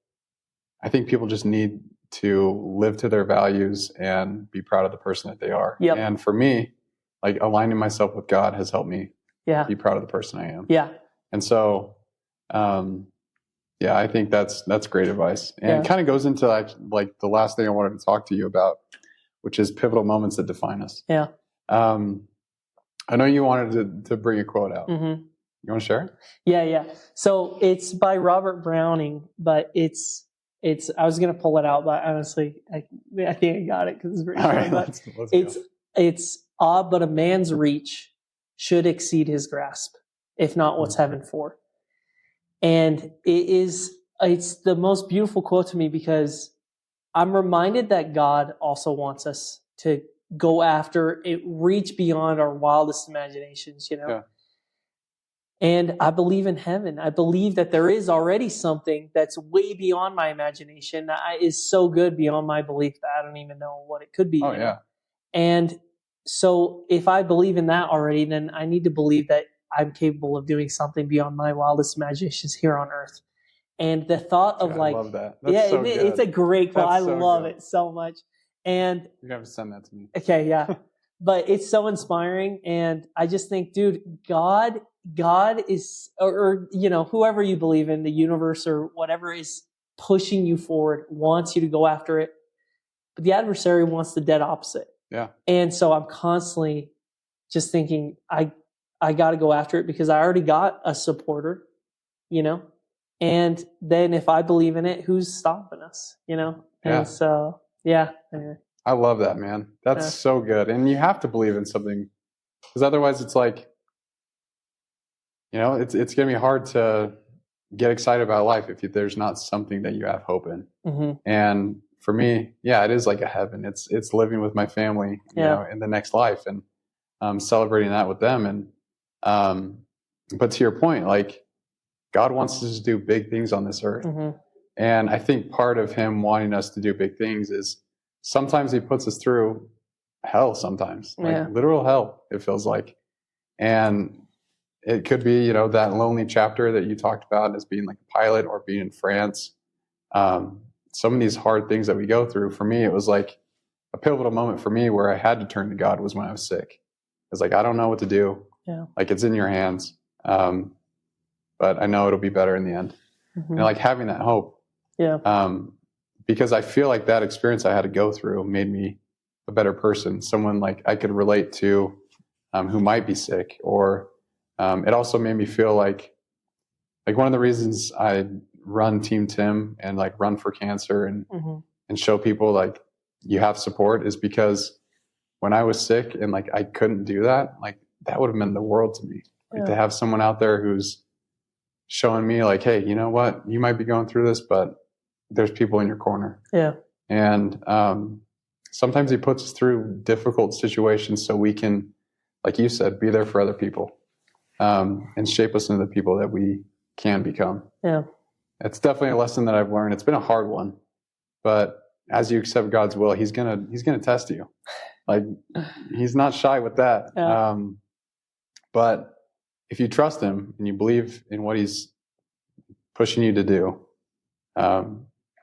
I think people just need to live to their values and be proud of the person that they are. Yep. And for me, like aligning myself with God has helped me be proud of the person I am. Yeah. And so, I think that's great advice. And it kind of goes into like the last thing I wanted to talk to you about, which is pivotal moments that define us. Yeah. I know you wanted to bring a quote out. Mm-hmm. You want to share it? Yeah. So it's by Robert Browning, but it's I was going to pull it out, but honestly, I think I got it because it's very fun. Right, let's it's but a man's reach should exceed his grasp, if not what's heaven for. And it's the most beautiful quote to me, because I'm reminded that God also wants us to go after it, reach beyond our wildest imaginations, Yeah. And I believe in heaven. I believe that there is already something that's way beyond my imagination that is so good beyond my belief that I don't even know what it could be. Oh, yeah. And so if I believe in that already, then I need to believe that I'm capable of doing something beyond my wildest imaginations here on earth. And the thought of I love that. That's so good. It's a great quote. I so love good. it so much. And you have to send that to me. Okay, yeah. But it's so inspiring. And I just think, dude, God is, or whoever you believe in, the universe or whatever, is pushing you forward, wants you to go after it. But the adversary wants the dead opposite. Yeah. And so I'm constantly just thinking, I got to go after it because I already got a supporter, you know? And then if I believe in it, who's stopping us, you know? Yeah. And so, yeah. I love that, man. That's so good. And you have to believe in something, because otherwise it's like, you know, it's going to be hard to get excited about life if there's not something that you have hope in. Mm-hmm. And for me, yeah, it is like a heaven. It's living with my family, you know, in the next life, and celebrating that with them. And but to your point, like, God wants us to do big things on this earth. Mm-hmm. And I think part of him wanting us to do big things is sometimes he puts us through hell, sometimes, like literal hell, it feels like. And it could be, you know, that lonely chapter that you talked about as being like a pilot, or being in France. Some of these hard things that we go through, for me, it was like a pivotal moment for me where I had to turn to God was when I was sick. It's like, I don't know what to do. Yeah. Like, it's in your hands. But I know it'll be better in the end. Mm-hmm. And like having that hope. Yeah. Because I feel like that experience I had to go through made me a better person, someone like I could relate to, who might be sick, or it also made me feel like one of the reasons I run Team Tim and like run for cancer and mm-hmm. and show people like you have support is because when I was sick and like I couldn't do that, like that would have meant the world to me. Like to have someone out there who's showing me like, hey, you know what, you might be going through this, but there's people in your corner. Yeah. And sometimes he puts us through difficult situations so we can, like you said, be there for other people, and shape us into the people that we can become. Yeah. It's definitely a lesson that I've learned. It's been a hard one, but as you accept God's will, he's gonna test you. Like, he's not shy with that. Yeah. But if you trust him and you believe in what he's pushing you to do,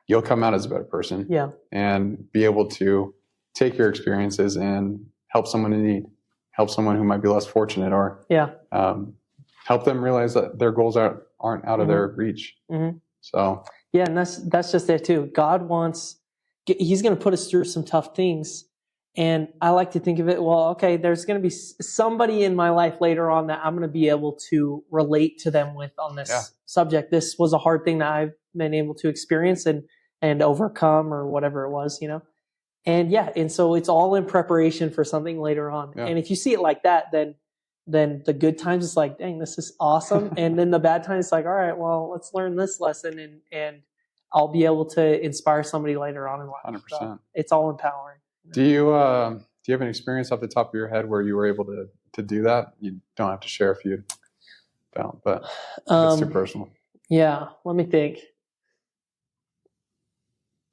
you'll come out as a better person. Yeah. And be able to take your experiences and help someone in need, help someone who might be less fortunate, or help them realize that their goals aren't out of mm-hmm. their reach. Mm-hmm. So yeah, and that's just it too. God wants, he's going to put us through some tough things. And I like to think of it, well, okay, there's going to be somebody in my life later on that I'm going to be able to relate to them with on this subject. This was a hard thing that I've been able to experience and overcome, or whatever it was, you know? And so it's all in preparation for something later on. Yeah. And if you see it like that, then the good times, it's like, dang, this is awesome. And then the bad times, it's like, all right, well, let's learn this lesson and I'll be able to inspire somebody later on in life. 100%. So it's all empowering. Do you have an experience off the top of your head where you were able to do that? You don't have to share if you don't, but it's too personal. Yeah, let me think.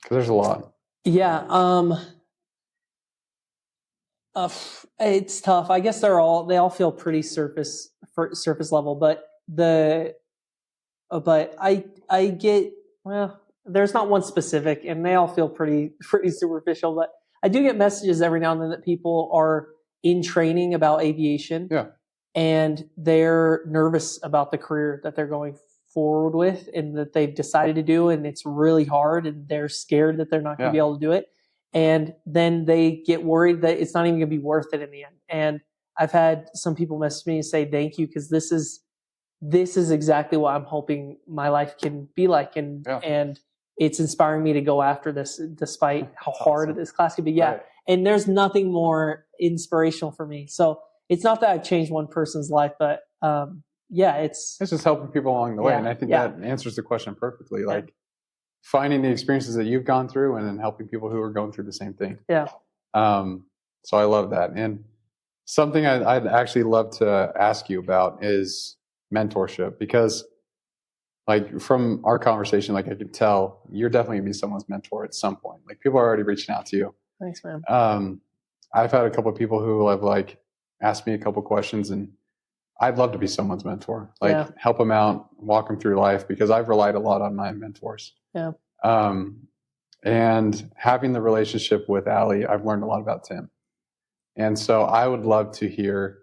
Because there's a lot. Yeah, it's tough. I guess they all feel pretty surface level, but I get, well, there's not one specific, and they all feel pretty superficial, but I do get messages every now and then that people are in training about aviation, and they're nervous about the career that they're going forward with and that they've decided to do, and it's really hard, and they're scared that they're not going to be able to do it. And then they get worried that it's not even going to be worth it in the end. And I've had some people message me and say, thank you, because this is exactly what I'm hoping my life can be like. And it's inspiring me to go after this despite how hard this class could be. Yeah. Right. And there's nothing more inspirational for me. So it's not that I've changed one person's life, but it's just helping people along the way. And I think that answers the question perfectly. Like finding the experiences that you've gone through and then helping people who are going through the same thing. Yeah. So I love that. And something I'd actually love to ask you about is mentorship, because like from our conversation, like I could tell you're definitely gonna be someone's mentor at some point. Like people are already reaching out to you. Thanks, man. I've had a couple of people who have like asked me a couple of questions, and I'd love to be someone's mentor, like help them out, walk them through life, because I've relied a lot on my mentors. Yeah. And having the relationship with Allie, I've learned a lot about Tim. And so I would love to hear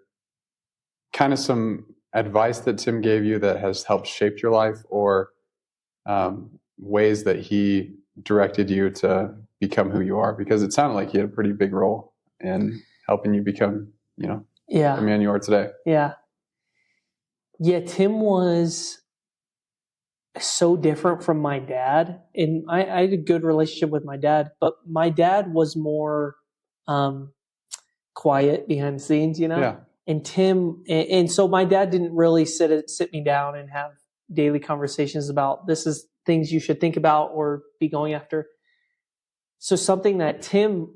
kind of some advice that Tim gave you that has helped shape your life, or ways that he directed you to become who you are? Because it sounded like he had a pretty big role in helping you become, the man you are today. Yeah. Yeah. Tim was so different from my dad. And I had a good relationship with my dad, but my dad was more quiet behind the scenes, Yeah. And Tim, and so my dad didn't really sit me down and have daily conversations about this is things you should think about or be going after. So something that Tim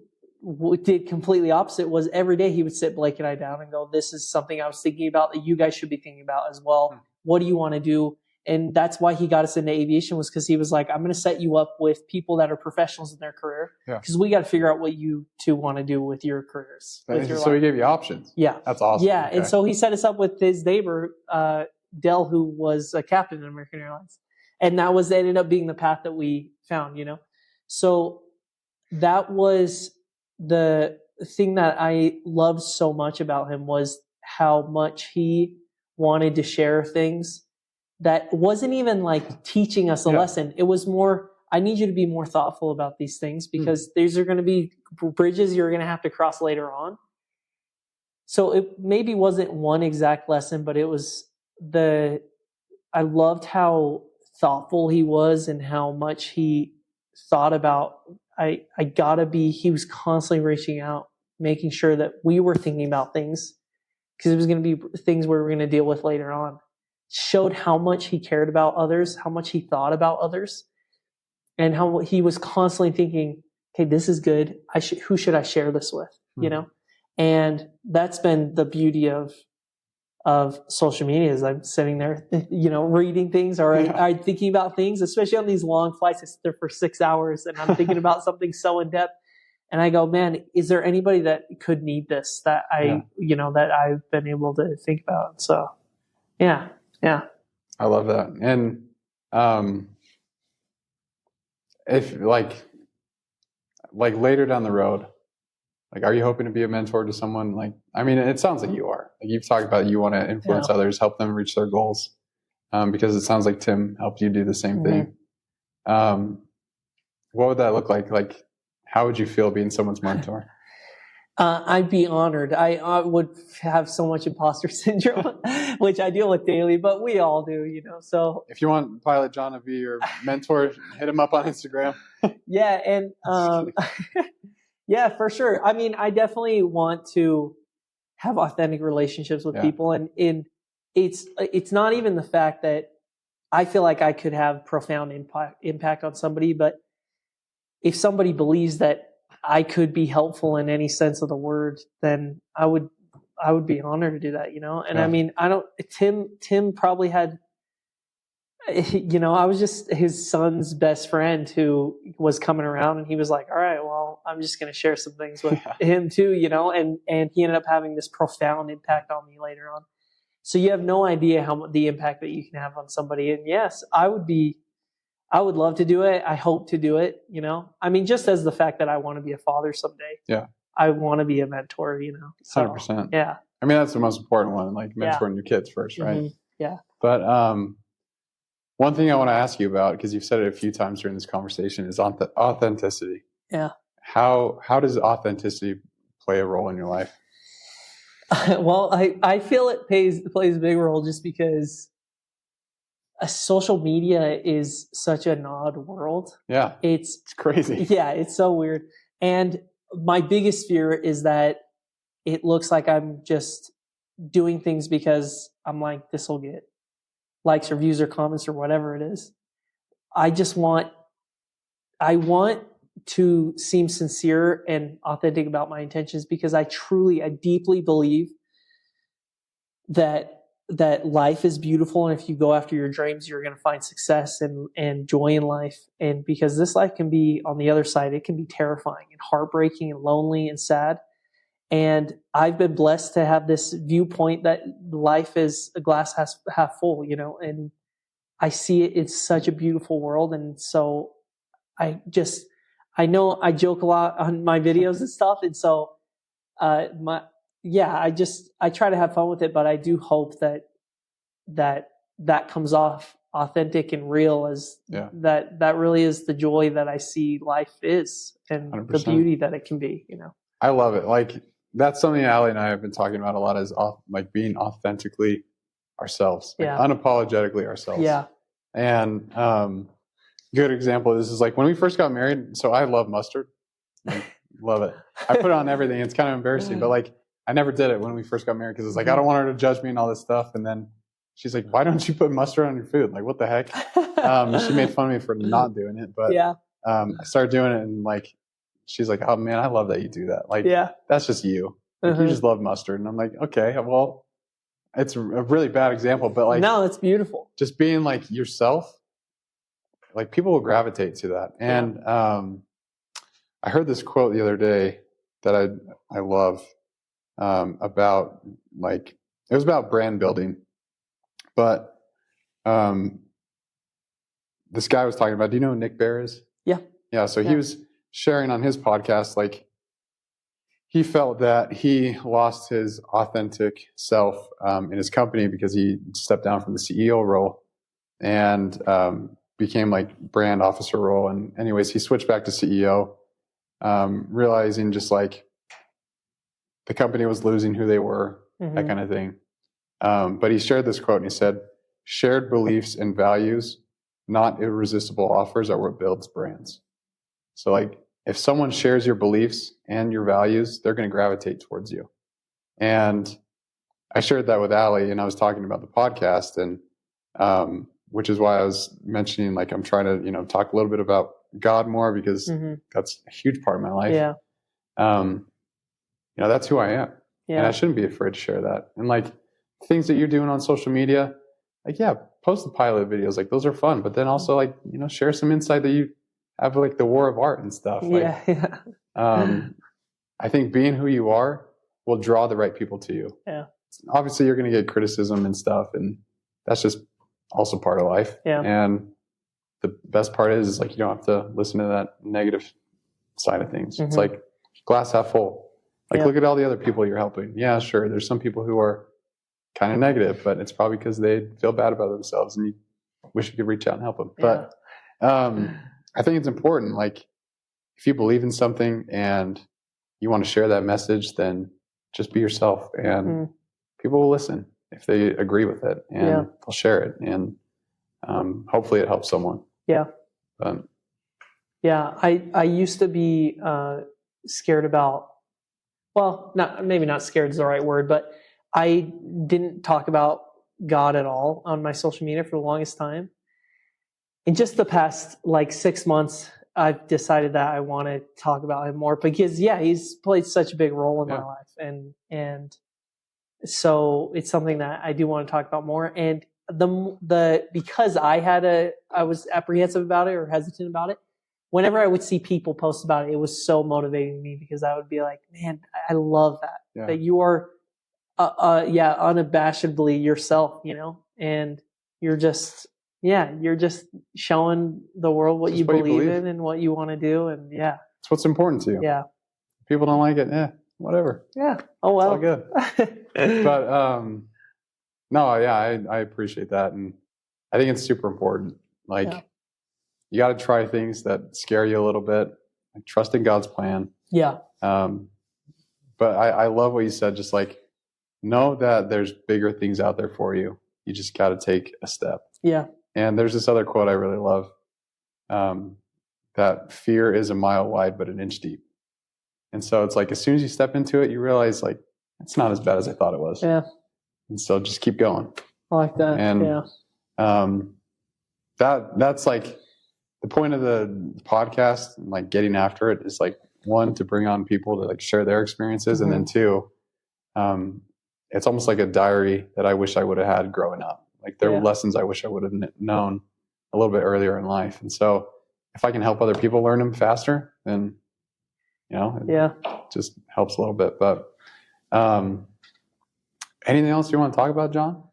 did completely opposite was every day he would sit Blake and I down and go, this is something I was thinking about that you guys should be thinking about as well. What do you want to do? And that's why he got us into aviation, was because he was like, I'm going to set you up with people that are professionals in their career, because we got to figure out what you two want to do with your careers. So he gave you options. Yeah. That's awesome. Yeah. Okay. And so he set us up with his neighbor, Dell, who was a captain in American Airlines. And that ended up being the path that we found, So that was the thing that I loved so much about him, was how much he wanted to share things that wasn't even like teaching us a lesson. It was more, I need you to be more thoughtful about these things, because these are going to be bridges you're going to have to cross later on. So it maybe wasn't one exact lesson, but it was I loved how thoughtful he was and how much he thought about, he was constantly reaching out, making sure that we were thinking about things, because it was going to be things we were going to deal with later on. Showed how much he cared about others, how much he thought about others, and how he was constantly thinking, okay, this is good. Who should I share this with? And that's been the beauty of social media, is I'm sitting there, reading things, or I'm thinking about things, especially on these long flights. I sit there for 6 hours and I'm thinking about something so in depth. And I go, man, is there anybody that could need this that that I've been able to think about? So, yeah. I love that. And if like later down the road, are you hoping to be a mentor to someone? It sounds like you are. You've talked about you want to influence others, help them reach their goals, because it sounds like Tim helped you do the same thing. What would that look like? How would you feel being someone's mentor? I'd be honored. I would have so much imposter syndrome, which I deal with daily, but we all do, So if you want Pilot John to be your mentor, hit him up on Instagram. Yeah, and yeah, for sure. I definitely want to have authentic relationships with people, and it's not even the fact that I feel like I could have profound impact on somebody, but if somebody believes that I could be helpful in any sense of the word, then I would be honored to do that, And Tim probably had, I was just his son's best friend who was coming around, and he was like, all right, well, I'm just going to share some things with him too, and he ended up having this profound impact on me later on. So you have no idea the impact that you can have on somebody. And yes, I would love to do it. I hope to do it, just as the fact that I want to be a father someday. Yeah. I want to be a mentor, So, 100%. Yeah. That's the most important one, mentoring your kids first, right? Mm-hmm. Yeah. But one thing I want to ask you about, because you've said it a few times during this conversation, is authenticity. Yeah. How does authenticity play a role in your life? Well, I feel it plays a big role, just because social media is such an odd world. Yeah. It's crazy. Yeah, it's so weird. And my biggest fear is that it looks like I'm just doing things because I'm like, this will get likes or views or comments or whatever it is. I want to seem sincere and authentic about my intentions, because I deeply believe that life is beautiful, and if you go after your dreams, you're going to find success and joy in life. And because this life can be, on the other side, it can be terrifying and heartbreaking and lonely and sad. And I've been blessed to have this viewpoint that life is a glass half full, and I see it. It's such a beautiful world. And so I know I joke a lot on my videos and stuff. And so, I try to have fun with it, but I do hope that comes off authentic and real as that really is the joy that I see life is, and 100%. The beauty that it can be, I love it. Like, that's something Allie and I have been talking about a lot, is like being authentically ourselves, like unapologetically ourselves. Yeah. And good example of this is like when we first got married. So I love mustard. Love it. I put it on everything. It's kind of embarrassing, but like I never did it when we first got married because it's like I don't want her to judge me and all this stuff. And then she's like, "Why don't you put mustard on your food?" Like, what the heck? She made fun of me for not doing it, but I started doing it, and like she's like, "Oh man, I love that you do that. Like, that's just you. Like, you just love mustard." And I'm like, "Okay, well, it's a really bad example, but like, no, it's beautiful. Just being like yourself, like people will gravitate to that." And I heard this quote the other day that I love about, like, it was about brand building, but this guy was talking about, do you know who Nick Bear is? Yeah. So he was sharing on his podcast, like, he felt that he lost his authentic self in his company because he stepped down from the CEO role and became like brand officer role. And anyways, he switched back to CEO, realizing just like the company was losing who they were, that kind of thing. But he shared this quote and he said, "Shared beliefs and values, not irresistible offers, are what builds brands." So like, if someone shares your beliefs and your values, they're going to gravitate towards you. And I shared that with Allie, and I was talking about the podcast, and which is why I was mentioning, like, I'm trying to, talk a little bit about God more, because that's a huge part of my life. Yeah. That's who I am. Yeah. And I shouldn't be afraid to share that. And like things that you're doing on social media, like, post the pilot videos. Like, those are fun, but then also like, share some insight that you have, like the war of art and stuff. Like, I think being who you are will draw the right people to you. Yeah. Obviously you're going to get criticism and stuff, and that's just also part of life. Yeah. And the best part is like, you don't have to listen to that negative side of things. It's like glass half full. Like, look at all the other people you're helping. Yeah, sure. There's some people who are kind of negative, but it's probably because they feel bad about themselves and you wish you could reach out and help them. Yeah. But I think it's important. Like, if you believe in something and you want to share that message, then just be yourself, and people will listen if they agree with it, and they'll share it, and hopefully it helps someone. Yeah. I used to be scared about, well, maybe not scared is the right word, but I didn't talk about God at all on my social media for the longest time. In just the past like 6 months, I've decided that I want to talk about him more because he's played such a big role in my life, and so it's something that I do want to talk about more. And because I was apprehensive about it or hesitant about it, whenever I would see people post about it, it was so motivating to me, because I would be like, man, I love that you are unabashedly yourself, and you're just showing the world what you believe in and what you want to do. And it's what's important to you. Yeah. If people don't like it, whatever. Yeah. Oh, well. It's all good. But no, I appreciate that. And I think it's super important. Like, you got to try things that scare you a little bit, like trust in God's plan. Yeah. But I love what you said. Just like, know that there's bigger things out there for you. You just got to take a step. Yeah. And there's this other quote I really love, that fear is a mile wide, but an inch deep. And so it's like, as soon as you step into it, you realize, like, it's not as bad as I thought it was. Yeah. And so just keep going. I like that. And that's like the point of the podcast, and like getting after it is like, one, to bring on people to like share their experiences. And then two, it's almost like a diary that I wish I would have had growing up. Like, there were lessons I wish I would have known a little bit earlier in life. And so if I can help other people learn them faster, then, it just helps a little bit. But anything else you want to talk about, John?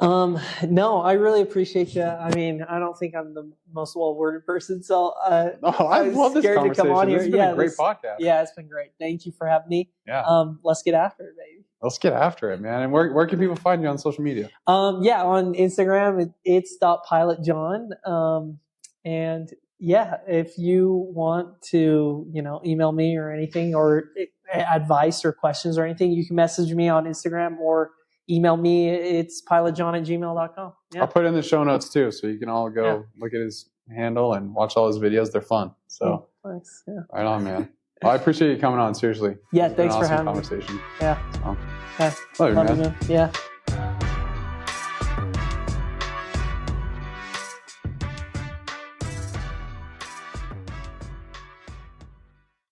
No, I really appreciate you. I mean, I don't think I'm the most well-worded person, so I love this conversation. This has been a great podcast. Yeah, it's been great. Thank you for having me. Yeah. Let's get after it, baby. let's get after it, man. And where can people find you on social media? Yeah, on Instagram, it's .pilotjohn. And yeah, if you want to, email me or anything, or advice or questions or anything, you can message me on Instagram or email me. It's pilotjohn@gmail.com. Yeah. I'll put it in the show notes too, so you can all go look at his handle and watch all his videos. They're fun. So thanks. Yeah. Right on, man. Well, I appreciate you coming on. Seriously. Yeah. Thanks for having conversation. me. Yeah. So, Okay. love you, man. Yeah.